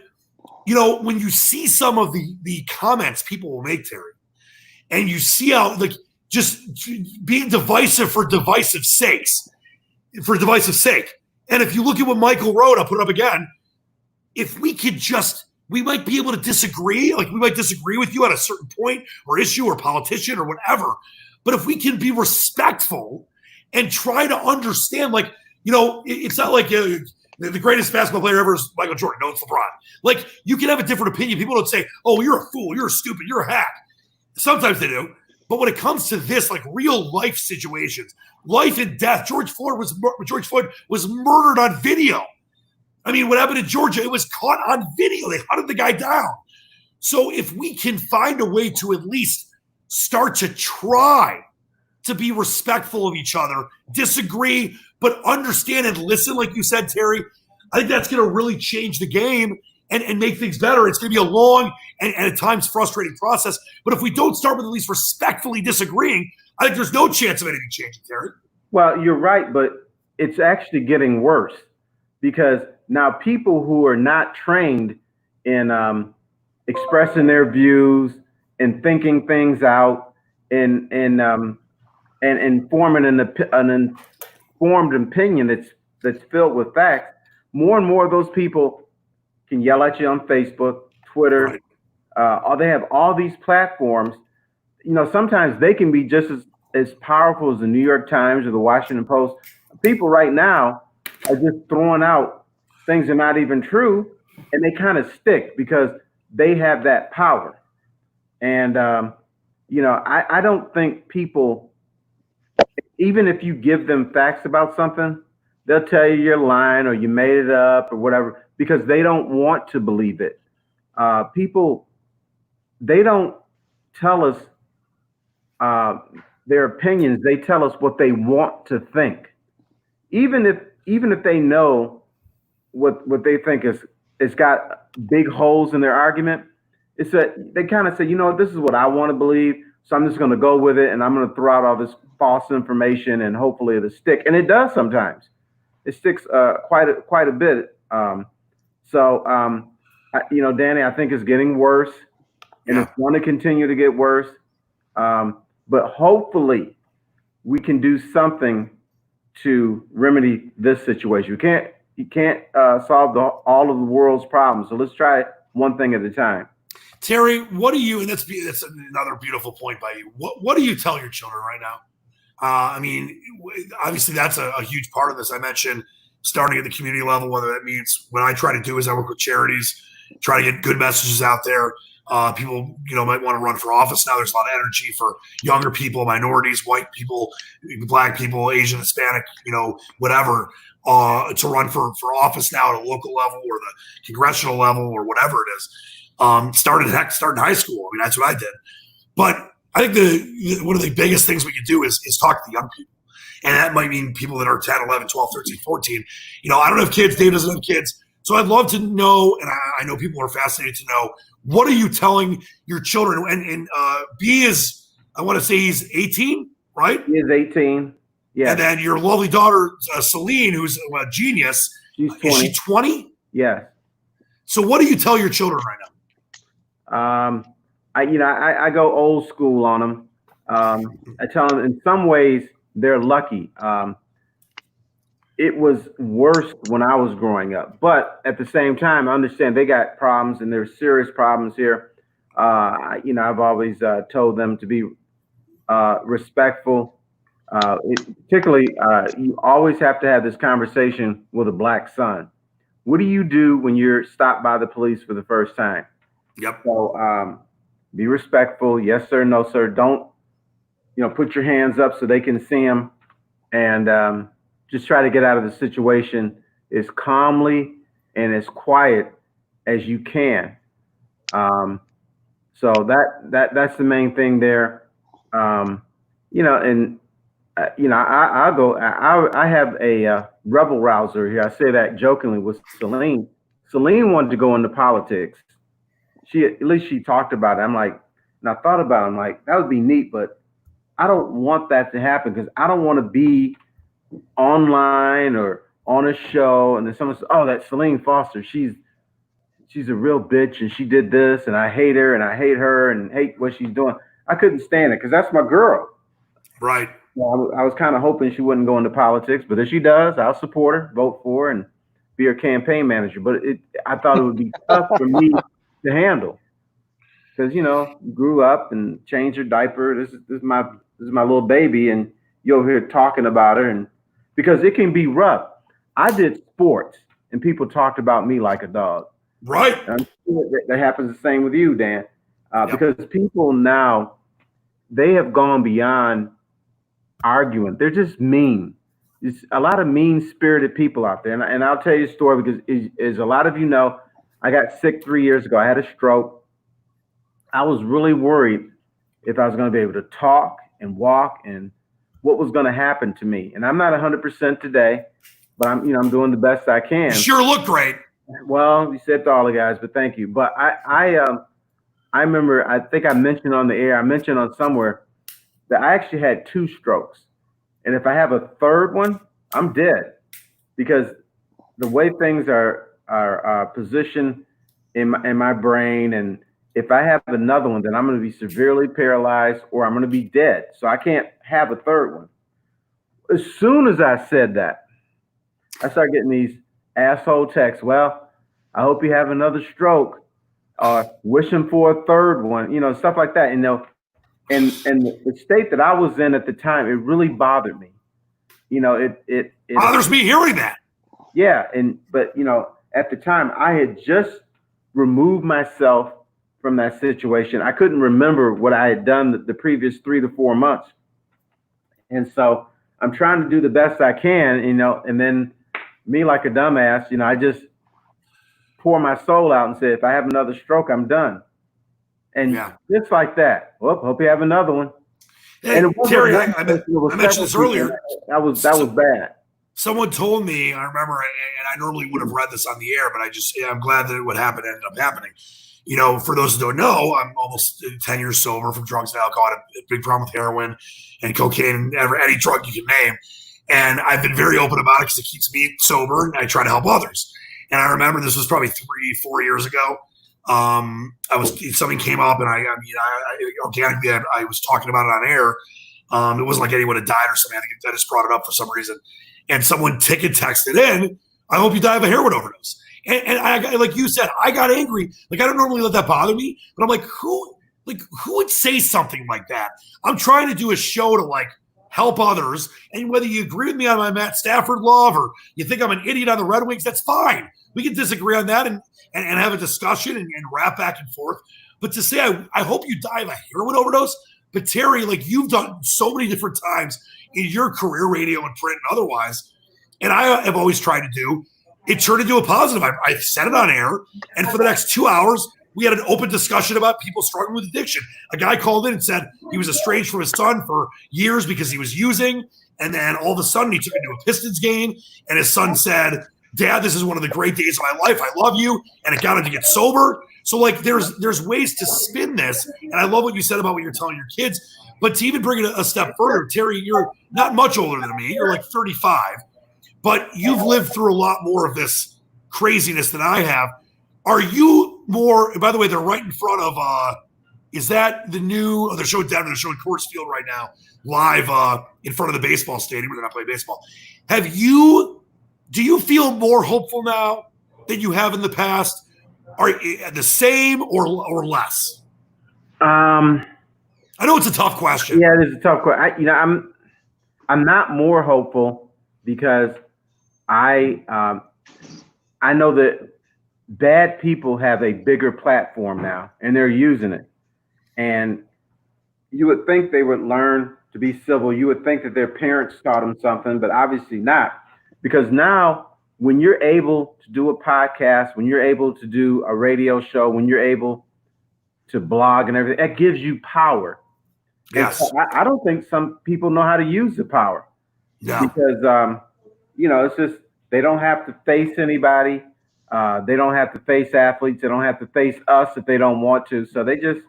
you know, when you see some of the comments people will make, Terry, and you see how, like, just being divisive for divisive sake. And if you look at what Michael wrote, I'll put it up again. If we could just, we might be able to disagree. Like, we might disagree with you at a certain point or issue or politician or whatever. But if we can be respectful and try to understand, like, you know, it's not like the greatest basketball player ever is Michael Jordan. No, it's LeBron. Like, you can have a different opinion. People don't say, oh, you're a fool, you're stupid, you're a hack. Sometimes they do. But when it comes to this, like, real life situations, life and death, George Floyd was murdered on video. I mean, what happened in Georgia, it was caught on video. They hunted the guy down. So if we can find a way to at least start to try to be respectful of each other, disagree, but understand and listen, like you said, Terry, I think that's going to really change the game and make things better. It's going to be a long and at times frustrating process. But if we don't start with at least respectfully disagreeing, I think there's no chance of anything changing, Terry. Well, you're right, but it's actually getting worse, because now people who are not trained in expressing their views and thinking things out and forming an informed opinion that's filled with facts, more and more of those people can yell at you on Facebook, Twitter, right. Or they have all these platforms. You know, sometimes they can be just as powerful as the New York Times or the Washington Post. People right now are just throwing out things that are not even true, and they kind of stick because they have that power. And, you know, I don't think people, even if you give them facts about something, they'll tell you you're lying or you made it up or whatever, because they don't want to believe it. People, they don't tell us their opinions. They tell us what they want to think. Even if they know what they think is got big holes in their argument, it's that they kind of say, you know, this is what I want to believe, so I'm just going to go with it, and I'm going to throw out all this false information, and hopefully it'll stick. And it does sometimes. It sticks quite a bit. You know, Danny, I think it's getting worse, and it's going to continue to get worse. But hopefully we can do something to remedy this situation. You can't solve all of the world's problems. So let's try one thing at a time. Terry, what do you, and that's another beautiful point by you. What do you tell your children right now? I mean, obviously that's a huge part of this. I mentioned starting at the community level, whether that means what I try to do is I work with charities, try to get good messages out there. People, you know, might want to run for office now. There's a lot of energy for younger people, minorities, white people, black people, Asian, Hispanic, you know, whatever, to run for office now at a local level or the congressional level or whatever it is. Started in high school. I mean, that's what I did. But I think one of the biggest things we can do is talk to the young people. And that might mean people that are 10, 11, 12, 13, 14. You know, I don't have kids. Dave doesn't have kids. So I'd love to know, and I know people are fascinated to know, what are you telling your children? And B is, I want to say he's 18, right? He is 18. Yeah. And then your lovely daughter, Celine, who's a genius. She's 20. Is she 20? Yeah. So what do you tell your children right now? I go old school on them. I tell them in some ways they're lucky. It was worse when I was growing up, but at the same time, I understand they got problems and there's serious problems here. I've always told them to be respectful. Particularly, you always have to have this conversation with a black son. What do you do when you're stopped by the police for the first time? Yep. So be respectful. Yes, sir. No, sir. Don't, put your hands up so they can see them, and just try to get out of the situation as calmly and as quiet as you can. So that's the main thing there. And I have a rebel rouser here. I say that jokingly with Celine. Celine wanted to go into politics. At least she talked about it. I'm like, and I thought about it. I'm like, that would be neat, but I don't want that to happen because I don't want to be online or on a show and then someone says, "Oh, that's Celine Foster. She's a real bitch and she did this and I hate her and I hate her and hate what she's doing." I couldn't stand it because that's my girl. Right. Well, I was kind of hoping she wouldn't go into politics, but if she does, I'll support her, vote for her, and be her campaign manager. But I thought it would be tough for me to handle because grew up and changed her diaper. This is my little baby, and you're over here talking about her, and because it can be rough. I did sports, and people talked about me like a dog. Right. And I'm sure that happens the same with you, Dan, because people now, they have gone beyond arguing. They're just mean. There's a lot of mean-spirited people out there. And I'll tell you a story because as a lot of you know, I got sick 3 years ago. I had a stroke. I was really worried if I was going to be able to talk and walk and what was going to happen to me. And I'm not 100% today, but I'm doing the best I can. You sure look great. Well, you said to all the guys, but thank you. But I remember, I think I mentioned on the air, I mentioned on somewhere that I actually had 2 strokes. And if I have a third one, I'm dead because the way things are positioned in my brain. And if I have another one, then I'm going to be severely paralyzed or I'm going to be dead. So I can't have a third one. As soon as I said that, I started getting these asshole texts. Well, I hope you have another stroke. Wishing for a third one, stuff like that. And the state that I was in at the time, it really bothered me. It bothers me hearing that. Yeah, but at the time, I had just removed myself from that situation. I couldn't remember what I had done the previous 3 to 4 months, and so I'm trying to do the best I can, and then me like a dumbass, I just pour my soul out and say, if I have another stroke, I'm done. And just like that. Well, hope you have another one. Hey, and Terry, I mentioned this earlier. That was bad. Someone told me, I remember, and I normally would have read this on the air, but I'm glad that what happened ended up happening. For those who don't know, I'm almost 10 years sober from drugs and alcohol. I had a big problem with heroin and cocaine and any drug you can name. And I've been very open about it because it keeps me sober and I try to help others. And I remember this was probably 3-4 years ago. Something came up and I organically I was talking about it on air. It wasn't like anyone had died or something. I think I just brought it up for some reason. And someone texted in, I hope you die of a heroin overdose. And I, like you said, I got angry. Like, I don't normally let that bother me, but I'm like, who would say something like that? I'm trying to do a show to help others. And whether you agree with me on my Matt Stafford love or you think I'm an idiot on the Red Wings, that's fine. We can disagree on that and have a discussion and rap back and forth. But to say, I hope you die of a heroin overdose. But Terry, you've done so many different times in your career, radio and print and otherwise. And I have always tried to do, it turned into a positive. I said it on air. And for the next 2 hours, we had an open discussion about people struggling with addiction. A guy called in and said he was estranged from his son for years because he was using. And then all of a sudden he took him to a Pistons game. And his son said, Dad, this is one of the great days of my life. I love you. And it got him to get sober. So there's ways to spin this. And I love what you said about what you're telling your kids. But to even bring it a step further, Terry, you're not much older than me. You're 35. But you've lived through a lot more of this craziness than I have. Are you more, by the way, they're right in front of, is that the new, they're showing Denver, they're showing Coors Field right now, live in front of the baseball stadium where they're not playing baseball. Do you feel more hopeful now than you have in the past? Are you the same or less? I know it's a tough question. Yeah, it is a tough question. I'm not more hopeful because I know that bad people have a bigger platform now and they're using it. And you would think they would learn to be civil. You would think that their parents taught them something, but obviously not. Because now when you're able to do a podcast, when you're able to do a radio show, when you're able to blog and everything, that gives you power. Yes. So I don't think some people know how to use the power. Yeah. Because, it's just, they don't have to face anybody. They don't have to face athletes. They don't have to face us if they don't want to. So they just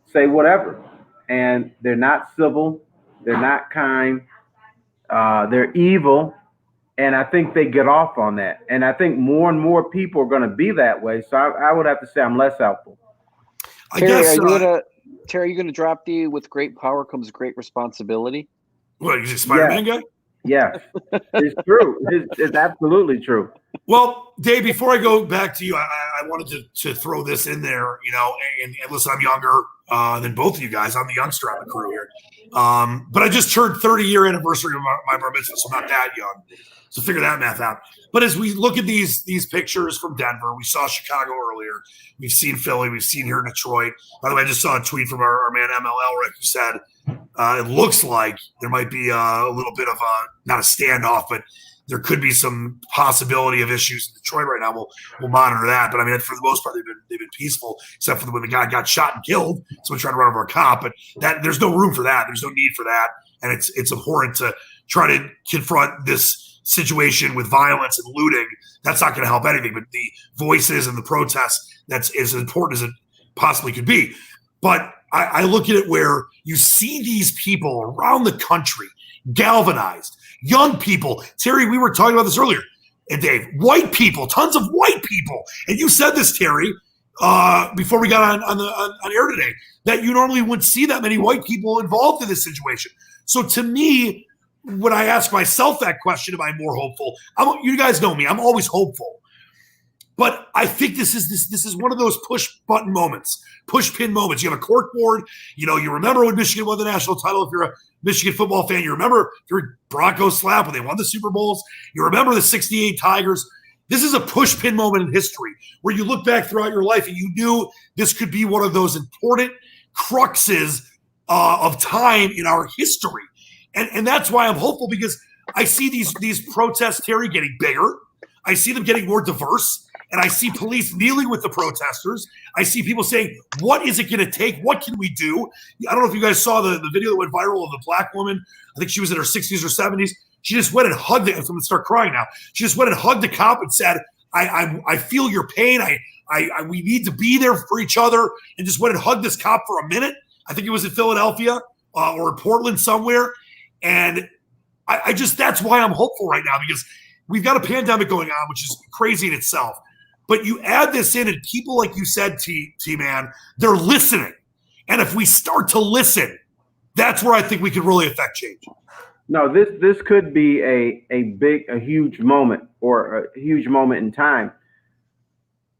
say whatever. And they're not civil. They're not kind. They're evil. And I think they get off on that. And I think more and more people are going to be that way. So I would have to say I'm less helpful. Terry, are you gonna drop the "with great power comes great responsibility"? What, is it Spider-Man guy? Yes, it's true. It's absolutely true. Well, Dave, before I go back to you, I wanted to throw this in there, and listen, I'm younger than both of you guys. I'm the youngster on the crew here. But I just turned 30-year anniversary of my bar mitzvah, so I'm not that young. So figure that math out. But as we look at these pictures from Denver, we saw Chicago earlier. We've seen Philly. We've seen here in Detroit. By the way, I just saw a tweet from our man MLL Rick who said it looks like there might be a little bit of not a standoff, but there could be some possibility of issues in Detroit right now. We'll monitor that. But I mean, for the most part, they've been peaceful, except for when the guy got shot and killed. Someone trying to run over a cop. But there's no room for that. There's no need for that. And it's important to try to confront this situation with violence and looting. That's not going to help anything. But the voices and the protests, that's as important as it possibly could be. But I look at it where you see these people around the country galvanized, young people. Terry, we were talking about this earlier. And Dave, white people, tons of white people. And you said this, Terry, before we got on air today, that you normally wouldn't see that many white people involved in this situation. So to me, when I ask myself that question, am I more hopeful? You guys know me. I'm always hopeful. But I think this is one of those push button moments, push pin moments. You have a cork board. You remember when Michigan won the national title. If you're a Michigan football fan, you remember your Broncos slap when they won the Super Bowls. You remember the '68 Tigers. This is a push pin moment in history where you look back throughout your life and you knew this could be one of those important cruxes of time in our history. And that's why I'm hopeful, because I see these protests, Terry, getting bigger. I see them getting more diverse. And I see police kneeling with the protesters. I see people saying, what is it going to take? What can we do? I don't know if you guys saw the video that went viral of the black woman. I think she was in her 60s or 70s. She just went and hugged it. I'm going to start crying now. She just went and hugged the cop and said, I feel your pain. We need to be there for each other, and just went and hugged this cop for a minute. I think it was in Philadelphia or in Portland somewhere. And I just, that's why I'm hopeful right now, because we've got a pandemic going on, which is crazy in itself. But you add this in, and people, like you said, T-Man, they're listening. And if we start to listen, that's where I think we can really affect change. No, this could be a huge moment, or a huge moment in time.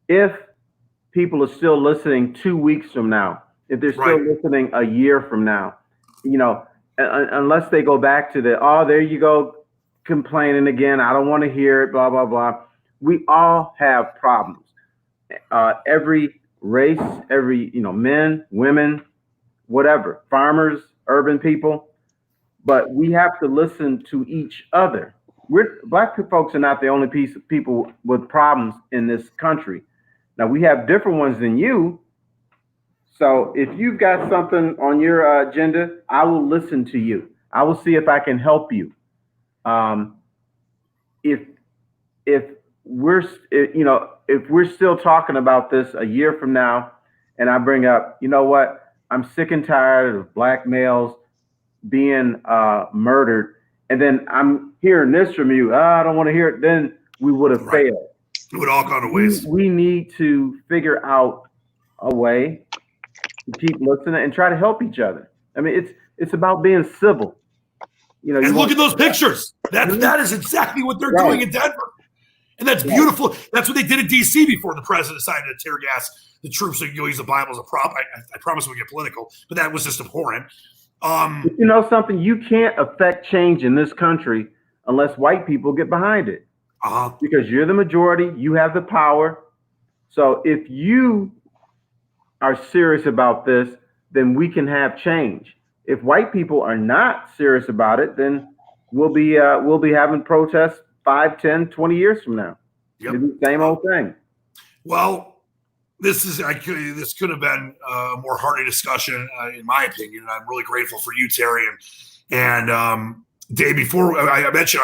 If people are still listening 2 weeks from now, if they're still listening a year from now, unless they go back to there you go, complaining again, I don't want to hear it, blah, blah, blah. We all have problems. Every race, every, men, women, whatever, farmers, urban people, but we have to listen to each other. Black folks are not the only people with problems in this country. Now, we have different ones than you. So if you've got something on your agenda, I will listen to you. I will see if I can help you. If we're still talking about this a year from now, and I bring up, I'm sick and tired of black males being murdered, and then I'm hearing this from you, I don't want to hear it, then we would have failed. It would all gone to waste. We need to figure out a way to keep listening and try to help each other. I mean, it's about being civil. And look at those pictures. That is exactly what they're doing in Denver. And that's beautiful. That's what they did in D.C. before the president decided to tear gas the troops so you can use the Bible as a prop. I promise we'll get political, but that was just abhorrent. You know something? You can't affect change in this country unless white people get behind it. Because you're the majority. You have the power. So if you are serious about this, then we can have change. If white people are not serious about it, then we'll be having protests 5, 10, 20 years from now. Yep. Same old thing. Well, this could have been a more hearty discussion, in my opinion. And I'm really grateful for you, Terry, and Dave. Before I mentioned,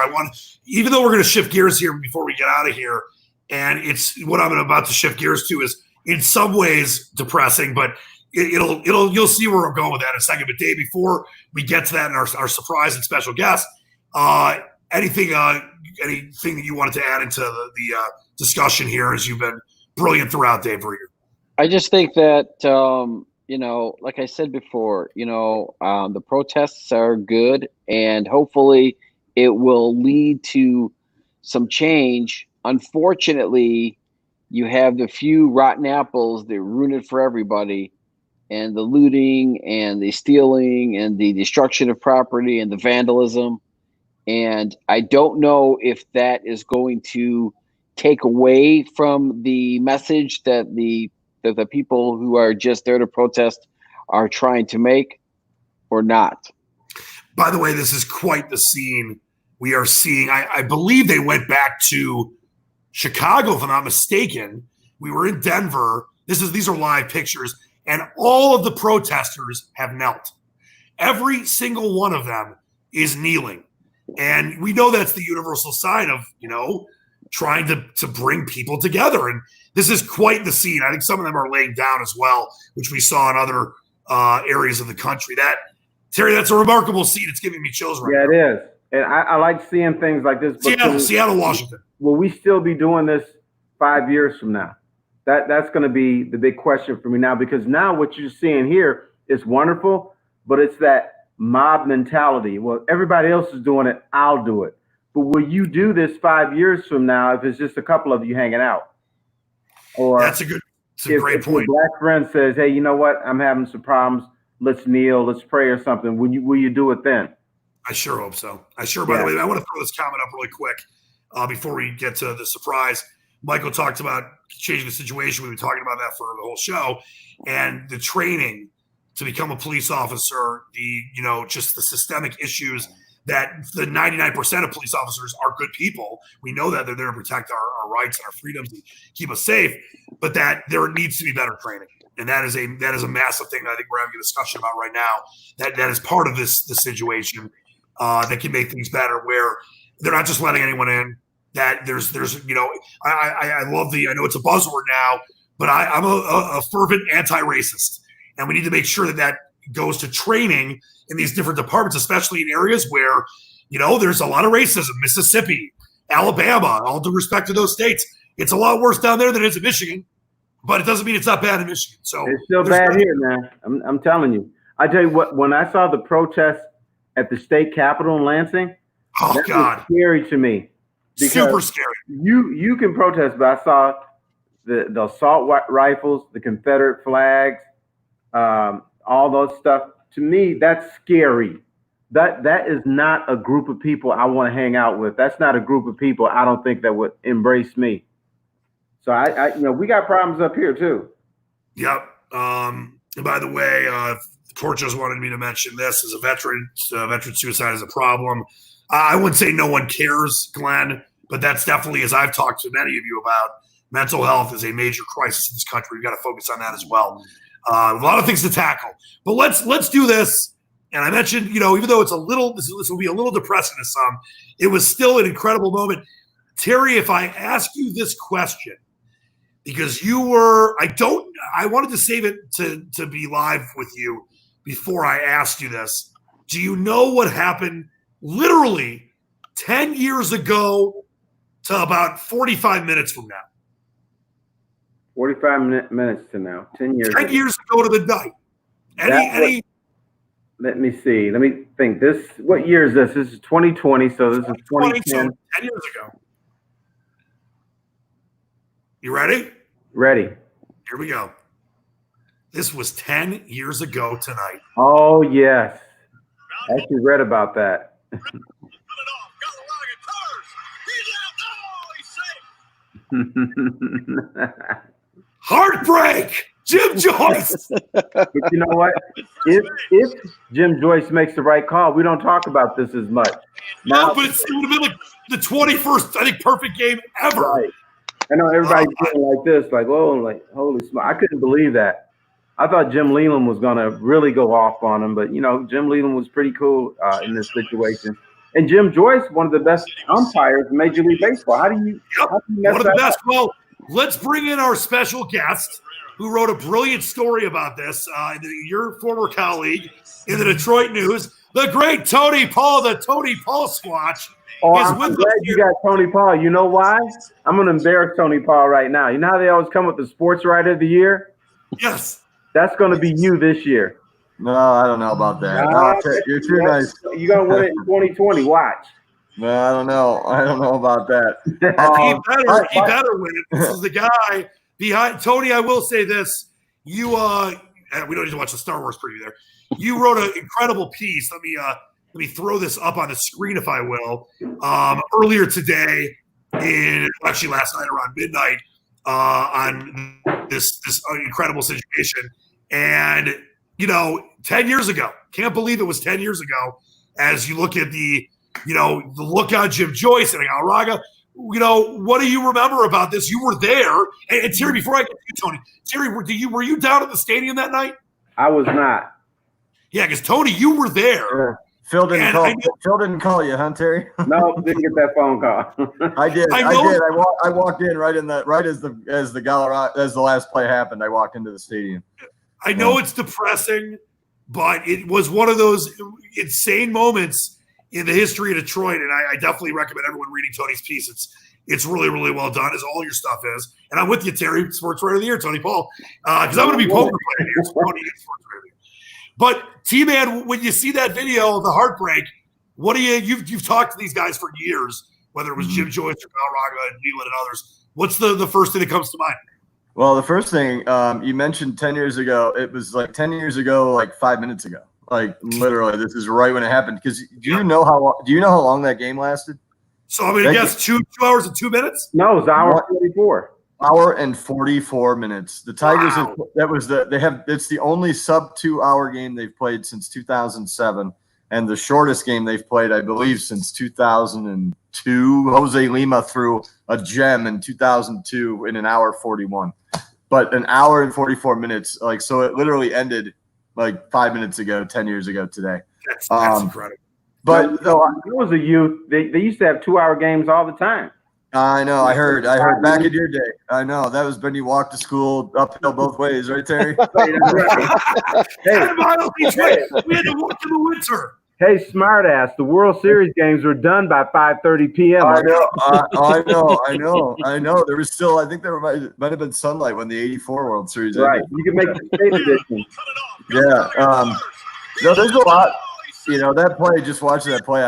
even though we're going to shift gears here before we get out of here, and it's what I'm about to shift gears to is in some ways depressing, but you'll see where I'm going with that in a second. But Dave, before we get to that and our surprise and special guest, anything that you wanted to add into the discussion here, as you've been brilliant throughout, Dave Rieger? I just think that, like I said before, the protests are good, and hopefully it will lead to some change. Unfortunately, you have the few rotten apples that ruin it for everybody, and the looting and the stealing and the destruction of property and the vandalism. And I don't know if that is going to take away from the message that the people who are just there to protest are trying to make or not. By the way, this is quite the scene we are seeing. I believe they went back to Chicago, if I'm not mistaken. We were in Denver. These are live pictures, and all of the protesters have knelt. Every single one of them is kneeling. And we know that's the universal sign of, trying to bring people together. And this is quite the scene. I think some of them are laying down as well, which we saw in other areas of the country. Terry, that's a remarkable scene. It's giving me chills right now. Yeah, it is. And I like seeing things like this. Seattle, Washington. Will we still be doing this 5 years from now? That's going to be the big question for me now, because now what you're seeing here is wonderful, but it's that mob mentality. Well, everybody else is doing it, I'll do it. But will you do this 5 years from now if it's just a couple of you hanging out? Or that's a great point. If your black friend says, hey, you know what? I'm having some problems. Let's kneel. Let's pray or something. Will you do it then? I sure hope so. By the way, I want to throw this comment up really quick before we get to the surprise. Michael talked about changing the situation. We've been talking about that for the whole show, and the training to become a police officer, just the systemic issues that the 99% of police officers are good people. We know that they're there to protect our rights and our freedoms and keep us safe, but that there needs to be better training. And that is a massive thing that I think we're having a discussion about right now. That is part of this situation that can make things better, where they're not just letting anyone in. That there's I love I know it's a buzzword now, but I'm a fervent anti-racist, and we need to make sure that goes to training in these different departments, especially in areas where there's a lot of racism. Mississippi, Alabama, all due respect to those states, it's a lot worse down there than it is in Michigan, but it doesn't mean it's not bad in Michigan. So it's still bad here, man. I'm telling you. I tell you what, when I saw the protest at the state capitol in Lansing, that was scary to me. Super scary. You can protest, but I saw the assault rifles, the Confederate flags, all those stuff. To me, that's scary. That is not a group of people I want to hang out with. That's not a group of people I don't think that would embrace me. So I we got problems up here too. Yep. And by the way, Court just wanted me to mention this as a veteran. Veteran suicide is a problem. I wouldn't say no one cares, Glenn, but that's definitely, as I've talked to many of you about, mental health is a major crisis in this country. We've got to focus on that as well. A lot of things to tackle, but let's do this. And I mentioned, even though this will be a little depressing to some, it was still an incredible moment. Terry, if I ask you this question, because I wanted to save it to be live with you before I asked you this. Do you know what happened literally 10 years ago to about 45 minutes from now? 45 minutes to now, 10 years. 10 years ago to the night. Let me see. Let me think. What year is this? This is 2020, so this is 2010. So 10 years ago. You ready? Ready. Here we go. This was 10 years ago tonight. Oh, yes. I actually read about that. Heartbreak, Jim Joyce. But you know what? If Jim Joyce makes the right call, we don't talk about this as much. No, but it would have been like the 21st, I think, perfect game ever. I know everybody's feeling like this, like, oh, like, holy smoke. I couldn't believe that. I thought Jim Leland was going to really go off on him, but, Jim Leland was pretty cool in this situation. And Jim Joyce, one of the best umpires in Major League Baseball. How do you mess one of the that best? up? Well, let's bring in our special guest who wrote a brilliant story about this. Your former colleague in the Detroit News, the great Tony Paul, the Tony Paul Squatch. I'm glad you got Tony Paul. You know why? I'm going to embarrass Tony Paul right now. You know how they always come with the Sports Writer of the Year? Yes. That's going to be you this year. No, I don't know about that. You're too nice. You're going to win it in 2020. Watch. No, I don't know. I don't know about that. He better win it. This is the guy behind Tony. I will say this. We don't need to watch the Star Wars preview there. You wrote an incredible piece. Let me throw this up on the screen, if I will. Earlier today, actually last night around midnight, on this incredible situation. And 10 years ago, can't believe it was 10 years ago. As you look at the look on Jim Joyce and Galarraga, what do you remember about this? You were there, and Terry. Before I get to you, Tony, Terry, were you down at the stadium that night? I was not. Yeah, because Tony, you were there. Sure. Phil didn't call you, huh, Terry? No, didn't get that phone call. I did. I walked in right as the last play happened. I walked into the stadium. I know it's depressing, but it was one of those insane moments in the history of Detroit, and I definitely recommend everyone reading Tony's piece. It's really, really well done, as all your stuff is. And I'm with you, Terry, Sports Writer of the Year, Tony Paul, because I'm going to be poker playing here. So Tony is Sports Writer of the Year. But T-Man, when you see that video of the heartbreak, what do you've talked to these guys for years, whether it was Jim Joyce or Galarraga and Leland and others. What's the first thing that comes to mind? Well, the first thing you mentioned 10 years ago, it was like 10 years ago, like 5 minutes ago. Like literally, this is right when it happened. Because do you know how long that game lasted? So I'm going to guess 2 hours and 2 minutes. No, it was hour 44. Hour and 44 minutes. The Tigers. Wow. It's the only sub 2 hour game they've played since 2007, and the shortest game they've played, I believe, since 2002. Jose Lima threw a gem in 2002 in an hour 41, but an hour and 44 minutes. Like, so it literally ended like 5 minutes ago, 10 years ago today. That's incredible. But I was a youth. They used to have 2 hour games all the time. I know. I heard back in your day. I know that was when you walked to school uphill both ways, right, Terry? Hey, we had to walk in the winter. Hey, smartass! The World Series games were done by 5:30 p.m. I know. There was still, I think there might have been sunlight when the '84 World Series ended. Right. You can make the state edition. Yeah. No, there's a lot. That play. Just watching that play,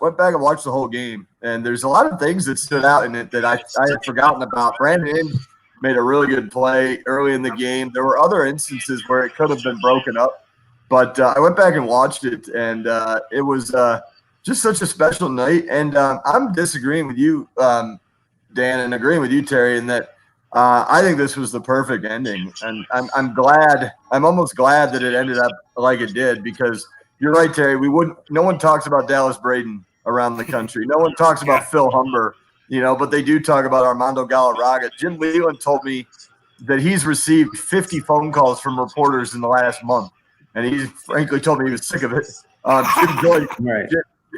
went back and watched the whole game, and there's a lot of things that stood out in it that I had forgotten about. Brandon made a really good play early in the game. There were other instances where it could have been broken up, but I went back and watched it, and it was just such a special night. And I'm disagreeing with you, Dan, and agreeing with you, Terry, in that I think this was the perfect ending, and I'm glad. I'm almost glad that it ended up like it did, because you're right, Terry. No one talks about Dallas Braden around the country. No one talks about Phil Humber, but they do talk about Armando Galarraga. Jim Leland told me that he's received 50 phone calls from reporters in the last month, and he frankly told me he was sick of it.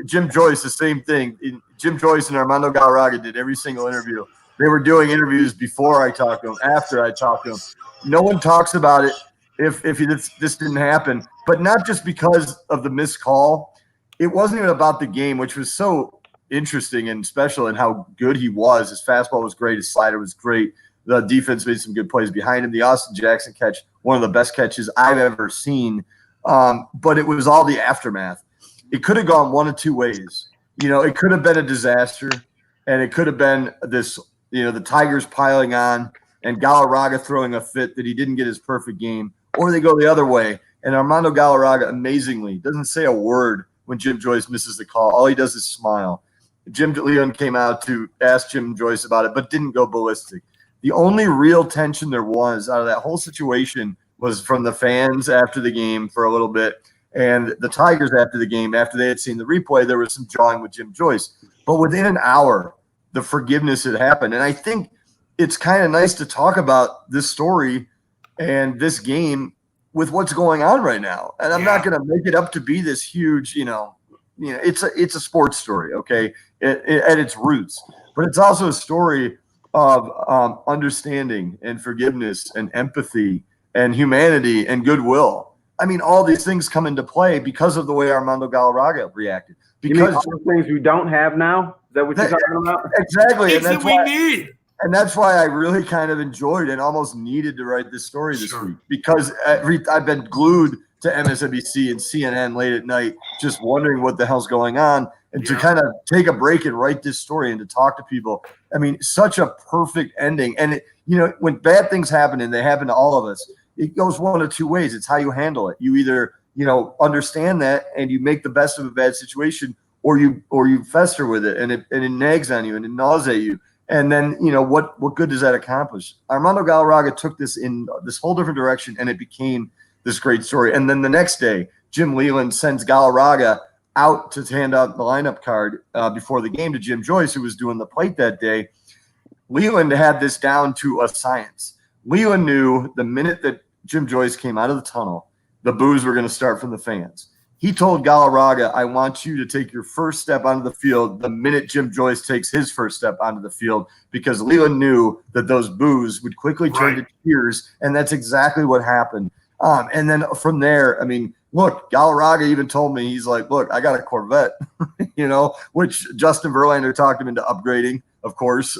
Jim Joyce, the same thing. Jim Joyce and Armando Galarraga did every single interview. They were doing interviews before I talked to him, after I talked to him. No one talks about it if this didn't happen, but not just because of the missed call. It wasn't even about the game, which was so interesting and special, and how good he was. His fastball was great. His slider was great. The defense made some good plays behind him. The Austin Jackson catch, one of the best catches I've ever seen. But it was all the aftermath. It could have gone one of two ways. It could have been a disaster, and it could have been this, the Tigers piling on and Galarraga throwing a fit that he didn't get his perfect game, or they go the other way. And Armando Galarraga, amazingly, doesn't say a word when Jim Joyce misses the call. All he does is smile. Jim Leland came out to ask Jim Joyce about it, but didn't go ballistic. The only real tension there was out of that whole situation was from the fans after the game for a little bit, and the Tigers after the game. After they had seen the replay, there was some jawing with Jim Joyce. But within an hour, the forgiveness that happened. And I think it's kind of nice to talk about this story and this game with what's going on right now. And I'm not going to make it up to be this huge, it's a sports story, okay, at its roots. But it's also a story of understanding and forgiveness and empathy and humanity and goodwill. I mean, all these things come into play because of the way Armando Galarraga reacted. Because all the things we don't have now? Is that what you're talking about? Exactly. And that's what we need. And that's why I really kind of enjoyed and almost needed to write this story this week, because I've been glued to MSNBC and CNN late at night, just wondering what the hell's going on, and to kind of take a break and write this story and to talk to people. I mean, such a perfect ending. And when bad things happen, and they happen to all of us, it goes one of two ways. It's how you handle it. You either, understand that and you make the best of a bad situation, or you fester with it and it nags on you and it gnaws at you. And then, what good does that accomplish? Armando Galarraga took this in this whole different direction, and it became this great story. And then the next day, Jim Leland sends Galarraga out to hand out the lineup card before the game to Jim Joyce, who was doing the plate that day. Leland had this down to a science. Leland knew the minute that Jim Joyce came out of the tunnel, the boos were going to start from the fans. He told Galarraga, I want you to take your first step onto the field the minute Jim Joyce takes his first step onto the field, because Leland knew that those boos would quickly turn to cheers, and that's exactly what happened. And then from there, I mean, look, Galarraga even told me, he's like, look, I got a Corvette, which Justin Verlander talked him into upgrading, of course.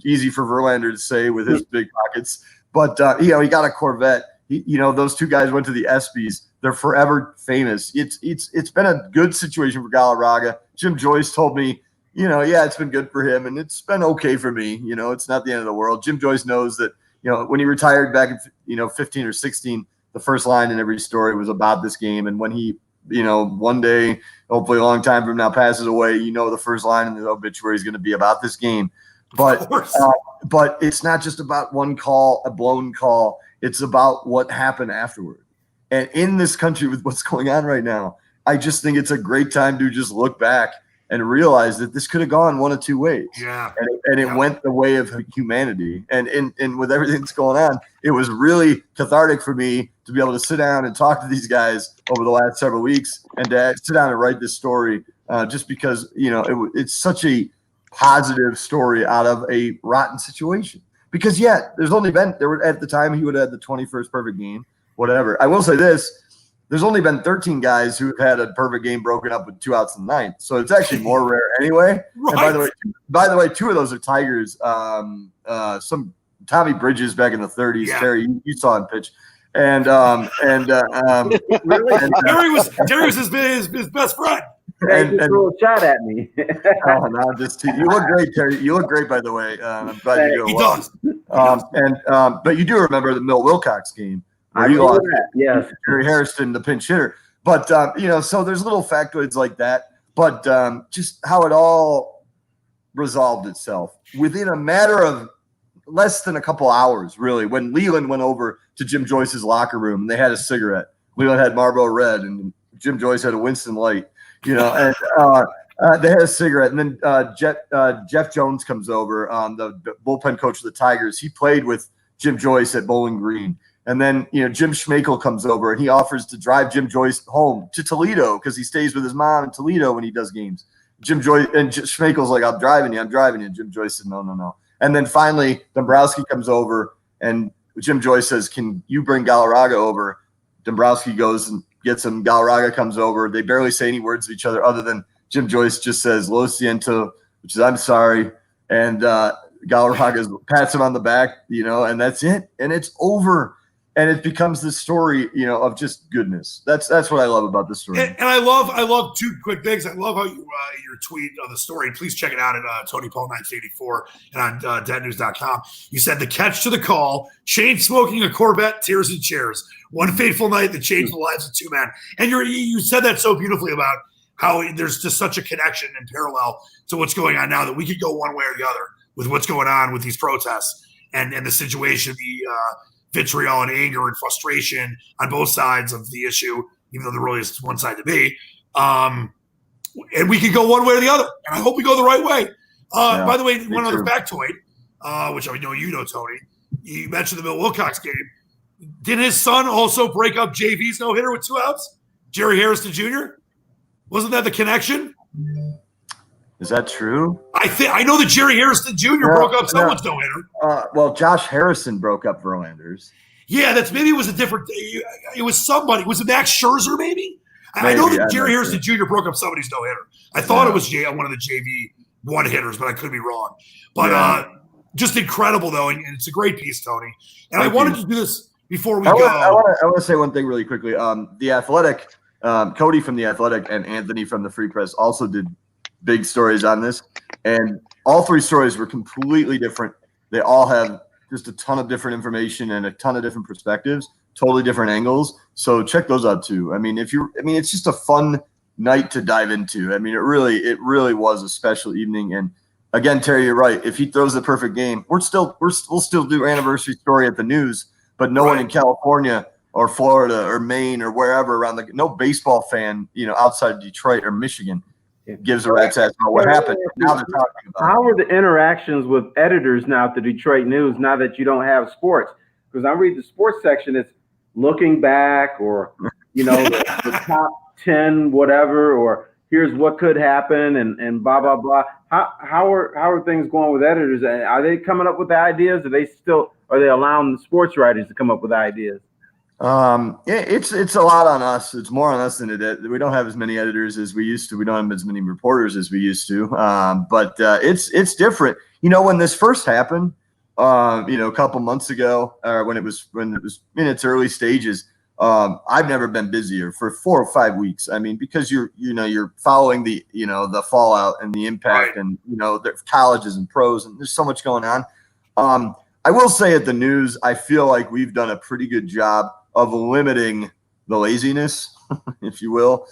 Easy for Verlander to say with his big pockets. But, he got a Corvette. Those two guys went to the ESPYs. They're forever famous. It's been a good situation for Galarraga. Jim Joyce told me, it's been good for him, and it's been okay for me. It's not the end of the world. Jim Joyce knows that, when he retired back in, 15 or 16, the first line in every story was about this game. And when he, one day, hopefully a long time from now, passes away, the first line in the obituary is going to be about this game. But it's not just about one call, a blown call. It's about what happened afterward. And in this country with what's going on right now, I just think it's a great time to just look back and realize that this could have gone one of two ways. Yeah. And it went the way of humanity. And with everything that's going on, it was really cathartic for me to be able to sit down and talk to these guys over the last several weeks, and to sit down and write this story just because, it's such a positive story out of a rotten situation. Because, at the time he would have had the 21st perfect game, whatever. I will say this. There's only been 13 guys who have had a perfect game broken up with 2 outs in the ninth. So it's actually more rare anyway. Right. And by the way, 2 of those are Tigers. Some Tommy Bridges back in the 30s. Yeah. Terry, you saw him pitch. And Terry was his best friend. And threw a shot at me. You look great, Terry. You look great, by the way. I'm glad you do. He does. But you do remember the Mill Wilcox game. I remember that. Yes, Terry Harrison, the pinch hitter. But so there's little factoids like that. But just how it all resolved itself within a matter of less than a couple hours, really. When Leland went over to Jim Joyce's locker room, and they had a cigarette. Leland had Marlboro Red, and Jim Joyce had a Winston Light. And they had a cigarette, and then Jeff Jones comes over, the bullpen coach of the Tigers. He played with Jim Joyce at Bowling Green. And then, Jim Schmeichel comes over, and he offers to drive Jim Joyce home to Toledo because he stays with his mom in Toledo when he does games. Jim Joyce and Schmeichel's like, I'm driving you. Jim Joyce said, no. And then finally, Dombrowski comes over, and Jim Joyce says, can you bring Galarraga over? Dombrowski goes and gets him. Galarraga comes over. They barely say any words to each other other than Jim Joyce just says, Lo siento, which is I'm sorry. And Galarraga pats him on the back, and that's it. And it's over. And it becomes this story, of just goodness. That's what I love about this story. And I love 2 quick things. I love how you your tweet on the story. Please check it out at Tony Paul 1984 and on deadnews.com. You said the catch to the call: chain smoking a Corvette, tears and chairs. One fateful night that changed the lives of 2 men. And you said that so beautifully about how there's just such a connection and parallel to what's going on now that we could go one way or the other with what's going on with these protests and the situation, the vitriol and anger and frustration on both sides of the issue, even though there really is one side to be. And we could go one way or the other. And I hope we go the right way. By the way, one other factoid, which I know you know, Tony. You mentioned the Bill Wilcox game. Did his son also break up JV's no-hitter with 2 outs? Jerry Harrison Jr.? Wasn't that the connection? Is that true? I know that Jerry Harrison Jr. broke up someone's no-hitter. Well, Josh Harrison broke up Verlander's. Yeah, maybe it was a different. It was somebody. Was it Max Scherzer? Maybe. I know that Jerry Harrison Jr. broke up somebody's no hitter. I thought it was one of the JV one hitters, but I could be wrong. But just incredible though, and it's a great piece, Tony. And I wanted to do this before we go. I want to say one thing really quickly. The Athletic, Cody from the Athletic, and Anthony from the Free Press also did big stories on this, and all 3 stories were completely different. They all have just a ton of different information and a ton of different perspectives, totally different angles. So check those out too. I mean, it's just a fun night to dive into. I mean, it really was a special evening. And again, Terry, you're right. If he throws the perfect game, we'll still do anniversary story at the news, but no one in California or Florida or Maine or wherever around no baseball fan, outside Detroit or Michigan gives a rat's ass about what happened. Now they're talking about how are the interactions with editors now at the Detroit News now that you don't have sports? Because I read the sports section, it's looking back or, the top 10, whatever, or here's what could happen and blah, blah, blah. How are things going with editors? Are they coming up with the ideas? Are they allowing the sports writers to come up with ideas? It's a lot on us. It's more on us than it is. We don't have as many editors as we used to. We don't have as many reporters as we used to. But it's different. When this first happened, a couple months ago, when it was in its early stages, I've never been busier for 4 or 5 weeks. I mean, because you're following the fallout and the impact and, the colleges and pros, and there's so much going on. I will say at the news, I feel like we've done a pretty good job of limiting the laziness, if you will,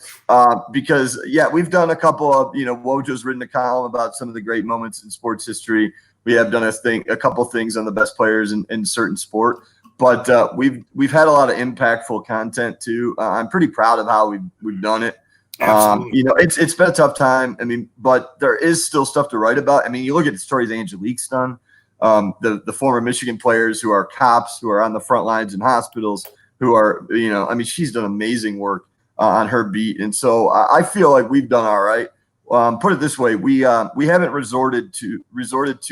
because we've done a couple of, Wojo's written a column about some of the great moments in sports history. We have done a couple things on the best players in certain sport, but we've had a lot of impactful content too. I'm pretty proud of how we've done it. It's been a tough time. I mean, but there is still stuff to write about. I mean, you look at the stories Angelique's done, the former Michigan players who are cops, who are on the front lines in hospitals, who are, she's done amazing work on her beat. And so I feel like we've done all right. Put it this way, we haven't resorted to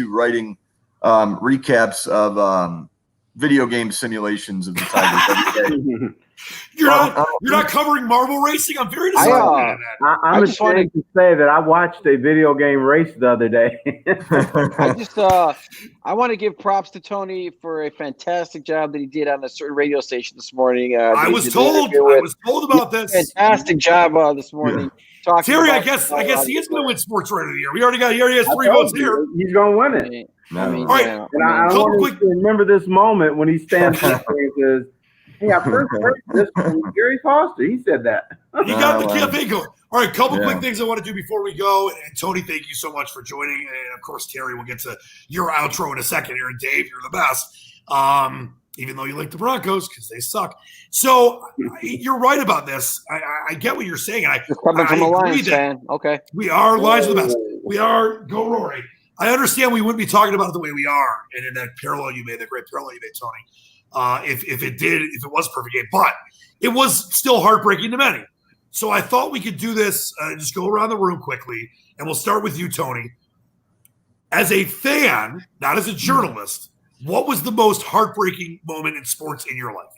writing recaps of video game simulations of the Tigers every day. You're not covering marble racing? I'm very disappointed in that. I'm ashamed to say that I watched a video game race the other day. I want to give props to Tony for a fantastic job that he did on a certain radio station this morning. I was told about this. Fantastic job this morning. Yeah. Terry, I guess he is going to win Sports Writer of the Year. He already has 3 votes here. He's going to win it. I mean, all right. And I want to remember this moment when he stands up and says, "Hey, I first heard this from Gary Foster." He said that. You got the campaign going. All right, couple quick things I want to do before we go. And Tony, thank you so much for joining. And of course, Terry, we'll get to your outro in a second here. And Dave, you're the best. Even though you like the Broncos because they suck. So you're right about this. I get what you're saying. Just coming from a Lions fan. Okay. We are Lions of the best. We are Go Rory. I understand we wouldn't be talking about it the way we are. And in that parallel you made, that great parallel you made, Tony, if it was a perfect game, but it was still heartbreaking to many. So I thought we could do this, just go around the room quickly, and we'll start with you, Tony. As a fan, not as a journalist, what was the most heartbreaking moment in sports in your life?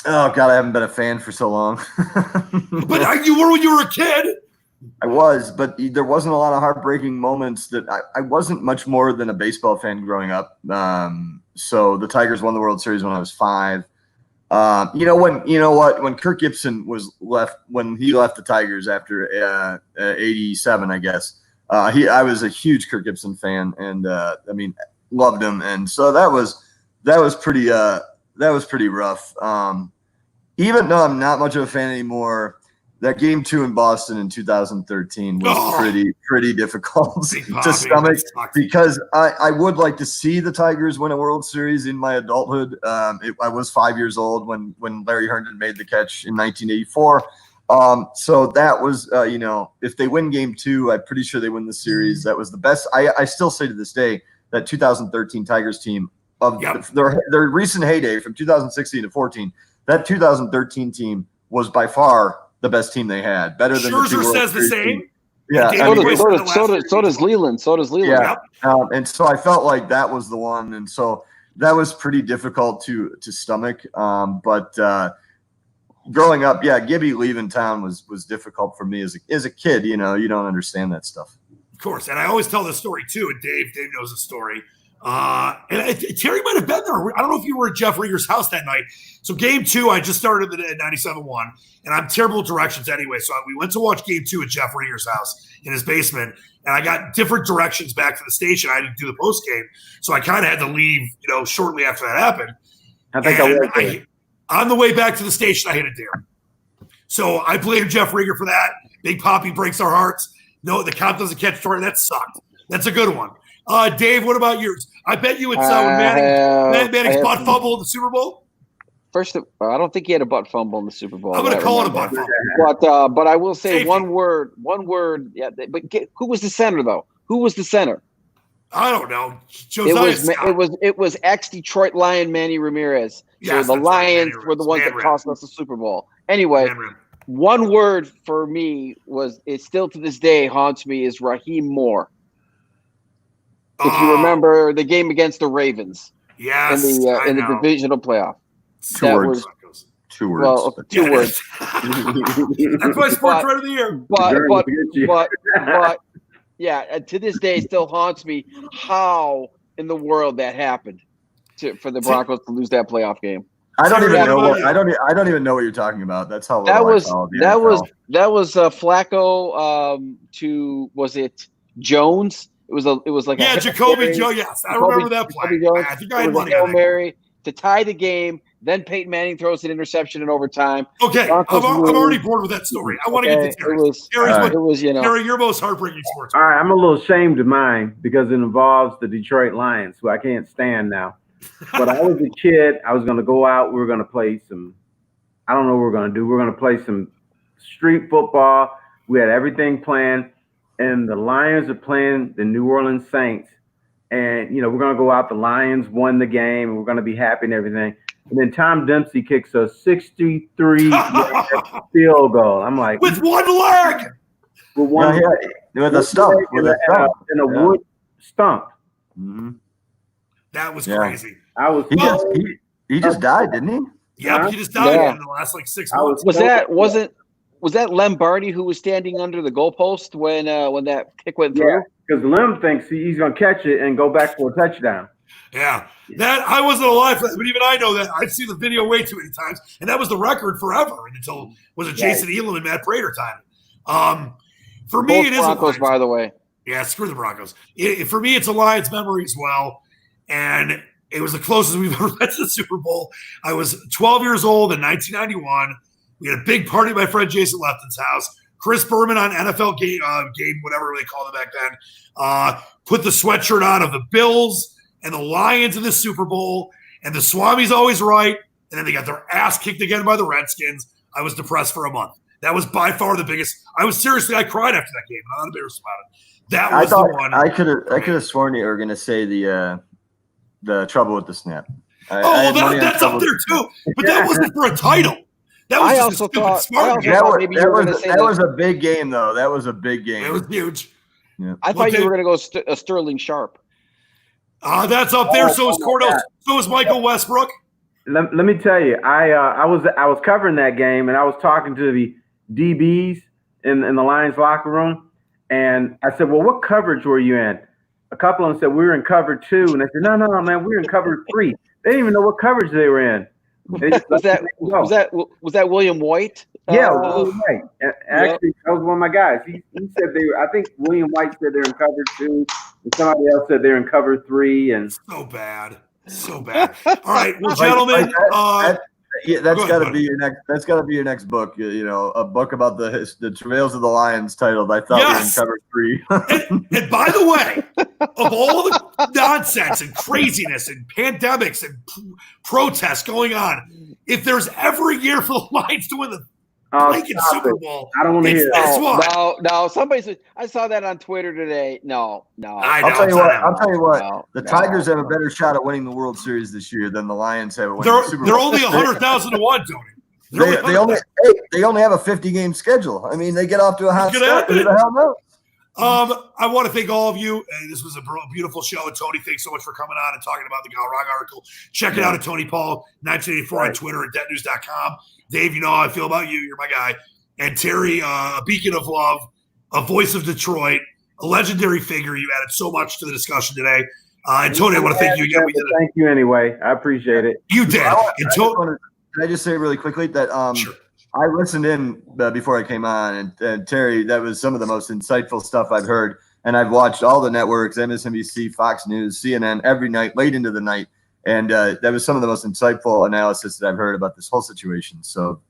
Oh, God, I haven't been a fan for so long. But you were when you were a kid. I was, but there wasn't a lot of heartbreaking moments. That I wasn't much more than a baseball fan growing up. So the Tigers won the World Series when I was 5. When Kirk Gibson when he left the Tigers after 87, I guess, I was a huge Kirk Gibson fan, and loved him, and so that was pretty rough. Even though I'm not much of a fan anymore, that game 2 in Boston in 2013 was pretty difficult to stomach, because I would like to see the Tigers win a World Series in my adulthood. I was 5 years old when Larry Herndon made the catch in 1984. So that was, if they win game 2, I'm pretty sure they win the series. That was the best. I still say to this day that 2013 Tigers team of their recent heyday from 2016 to 14, that 2013 team was by far the best team they had. Better than Scherzer says the same. Yeah, so does Leland. Yeah, and so I felt like that was the one, and so that was pretty difficult to stomach. But growing up, Gibby leaving town was difficult for me as a kid. You don't understand that stuff. Of course, and I always tell this story too. And Dave knows the story. And Terry might have been there. I don't know if you were at Jeff Ringer's house that night. So game 2, I just started at 97.1, and I'm terrible at directions anyway. So we went to watch game 2 at Jeff Ringer's house in his basement, and I got different directions back to the station. I didn't do the post game, so I kind of had to leave, shortly after that happened. I think on the way back to the station, I hit a dare. So I blame Jeff Ringer for that. Big Poppy breaks our hearts. No, the count doesn't catch Jordan. That sucked. That's a good one. Dave, what about yours? I bet you it's when Manning's butt fumble in the Super Bowl. First, I don't think he had a butt fumble in the Super Bowl. I'm going to call it a butt fumble. But I will say one word. Yeah, but who was the center though? Who was the center? I don't know. It was ex-Detroit Lion Manny Ramirez. Yes, so the Lions were the ones that cost us the Super Bowl. Anyway, one word for me it still to this day haunts me is Raheem Moore. If you remember the game against the Ravens, yes, in the divisional playoff, Two words. Well, 2 words. That's my sports right of the year. But yeah, to this day, it still haunts me how in the world that happened for the Broncos to lose that playoff game. I don't even know. I don't even know what you're talking about. That's how that was Flacco. Was it Jones? It was like Jacoby Joe. Yes, I remember that play. I think I had money on Mary to tie the game. Then Peyton Manning throws an interception in overtime. Okay, I'm already bored with that story. I want to get to Terry's. Terry, your most heartbreaking sports. All right, I'm a little ashamed of mine because it involves the Detroit Lions, who I can't stand now. But I was a kid. I was going to go out. We were going to play some. I don't know what we're going to do. We're going to play some street football. We had everything planned. And the Lions are playing the New Orleans Saints. And, we're going to go out. The Lions won the game. And we're going to be happy and everything. And then Tom Dempsey kicks a 63 field goal. I'm like. With one leg. With a stump. And a wood stump. Mm-hmm. That was crazy. He just died, didn't he? Yeah, he just died in the last 6 months. Was that Lombardi who was standing under the goalpost when that kick went through? Because Lem thinks he's going to catch it and go back for a touchdown. Yeah, that I wasn't alive for that, but even I know that. I've seen the video way too many times, and that was the record forever until Jason Elam and Matt Prater time. For me, it is Broncos, by the way. Yeah, screw the Broncos. For me, it's a Lions memory as well, and it was the closest we've ever been to the Super Bowl. I was 12 years old in 1991. We had a big party at my friend Jason Lefton's house. Chris Berman on NFL game, whatever they called it back then, put the sweatshirt on of the Bills and the Lions in the Super Bowl, and the Swami's always right, and then they got their ass kicked again by the Redskins. I was depressed for a month. That was by far the biggest. I cried after that game. I'm not embarrassed about it. That was the one. I could have sworn you were going to say the trouble with the snap. That's up there too. But that wasn't for a title. That was that was a big game, though. That was a big game. It was huge. Yeah. I thought you were going to go Sterling Sharp. That's up there. So is Cordell. So is Michael Westbrook. Let me tell you, I was covering that game, and I was talking to the DBs in the Lions locker room, and I said, "Well, what coverage were you in?" A couple of them said we were in cover 2, and they said, "No, man, we were in cover 3." They didn't even know what coverage they were in. Was that William White? Yeah, William White. Actually, that was one of my guys. He said they were. I think William White said they're in cover 2, and somebody else said they're in cover 3. And so bad. All right, well, gentlemen, that's got to be your next. That's got to be your next book. A book about the travails of the Lions, titled "I Thought We Were in Cover 3." and by the way, of all the nonsense and craziness and pandemics and protests going on, if there's ever a year for the Lions to win blanket Super Bowl. I don't want to hear that. No. Somebody said I saw that on Twitter today. No. I'll tell you what. The Tigers have a better shot at winning the World Series this year than the Lions have at winning the Super Bowl. They're only 100,000 to 1, Tony. They only have a 50-game schedule. I mean, they get off to a hot start. Who the hell knows? I want to thank all of you. This was a beautiful show. And Tony, thanks so much for coming on and talking about the Galarraga article. Check it out at Tony Paul 1984 on Twitter and DebtNews.com. Dave, you know how I feel about you. You're my guy. And Terry, a beacon of love, a voice of Detroit, a legendary figure. You added so much to the discussion today. And Tony, I want to thank you again. Thank you anyway. I appreciate it. You did. Can I just say really quickly that sure. I listened in before I came on, and Terry, that was some of the most insightful stuff I've heard. And I've watched all the networks, MSNBC, Fox News, CNN, every night, late into the night. And that was some of the most insightful analysis that I've heard about this whole situation. So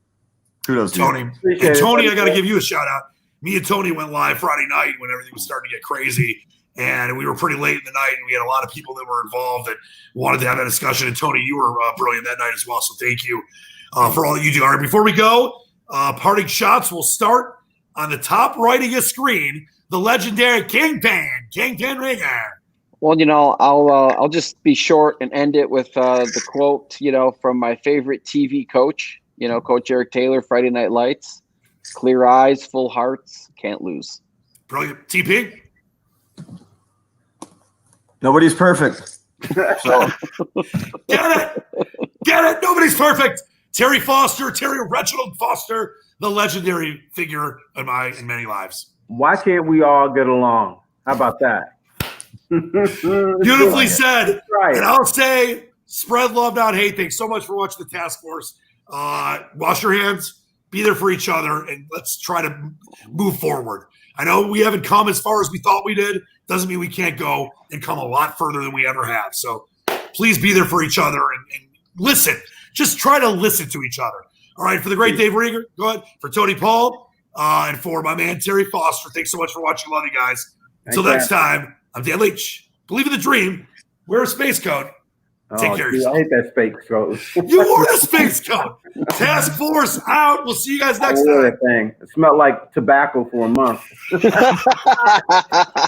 kudos to Tony. And Tony, I got to give you a shout out. Me and Tony went live Friday night when everything was starting to get crazy. And we were pretty late in the night, and we had a lot of people that were involved that wanted to have that discussion. And Tony, you were brilliant that night as well. So thank you for all that you do. All right, before we go, parting shots will start on the top right of your screen. The legendary Kingpin Ringer. Well, I'll just be short and end it with the quote, from my favorite TV coach, Coach Eric Taylor, Friday Night Lights. Clear eyes, full hearts, can't lose. Brilliant. TP? Nobody's perfect. So. Get it. Nobody's perfect. Terry Reginald Foster, the legendary figure in many lives. Why can't we all get along? How about that? Beautifully said. Right. And I'll say, spread love, not hate. Thanks so much for watching the Task Force. Wash your hands, be there for each other, and let's try to move forward. I know we haven't come as far as we thought we did. Doesn't mean we can't go and come a lot further than we ever have. So please be there for each other and listen. Just try to listen to each other. All right, for the great Dave Rieger, go ahead. For Tony Paul, and for my man Terry Foster, thanks so much for watching. Love you guys. Until next time, I'm Dan Leach. Believe in the dream. Wear a space coat. Take care of yourself. I hate that space coat. You wore the space coat. Task Force out. We'll see you guys next time. That thing. It smelled like tobacco for a month.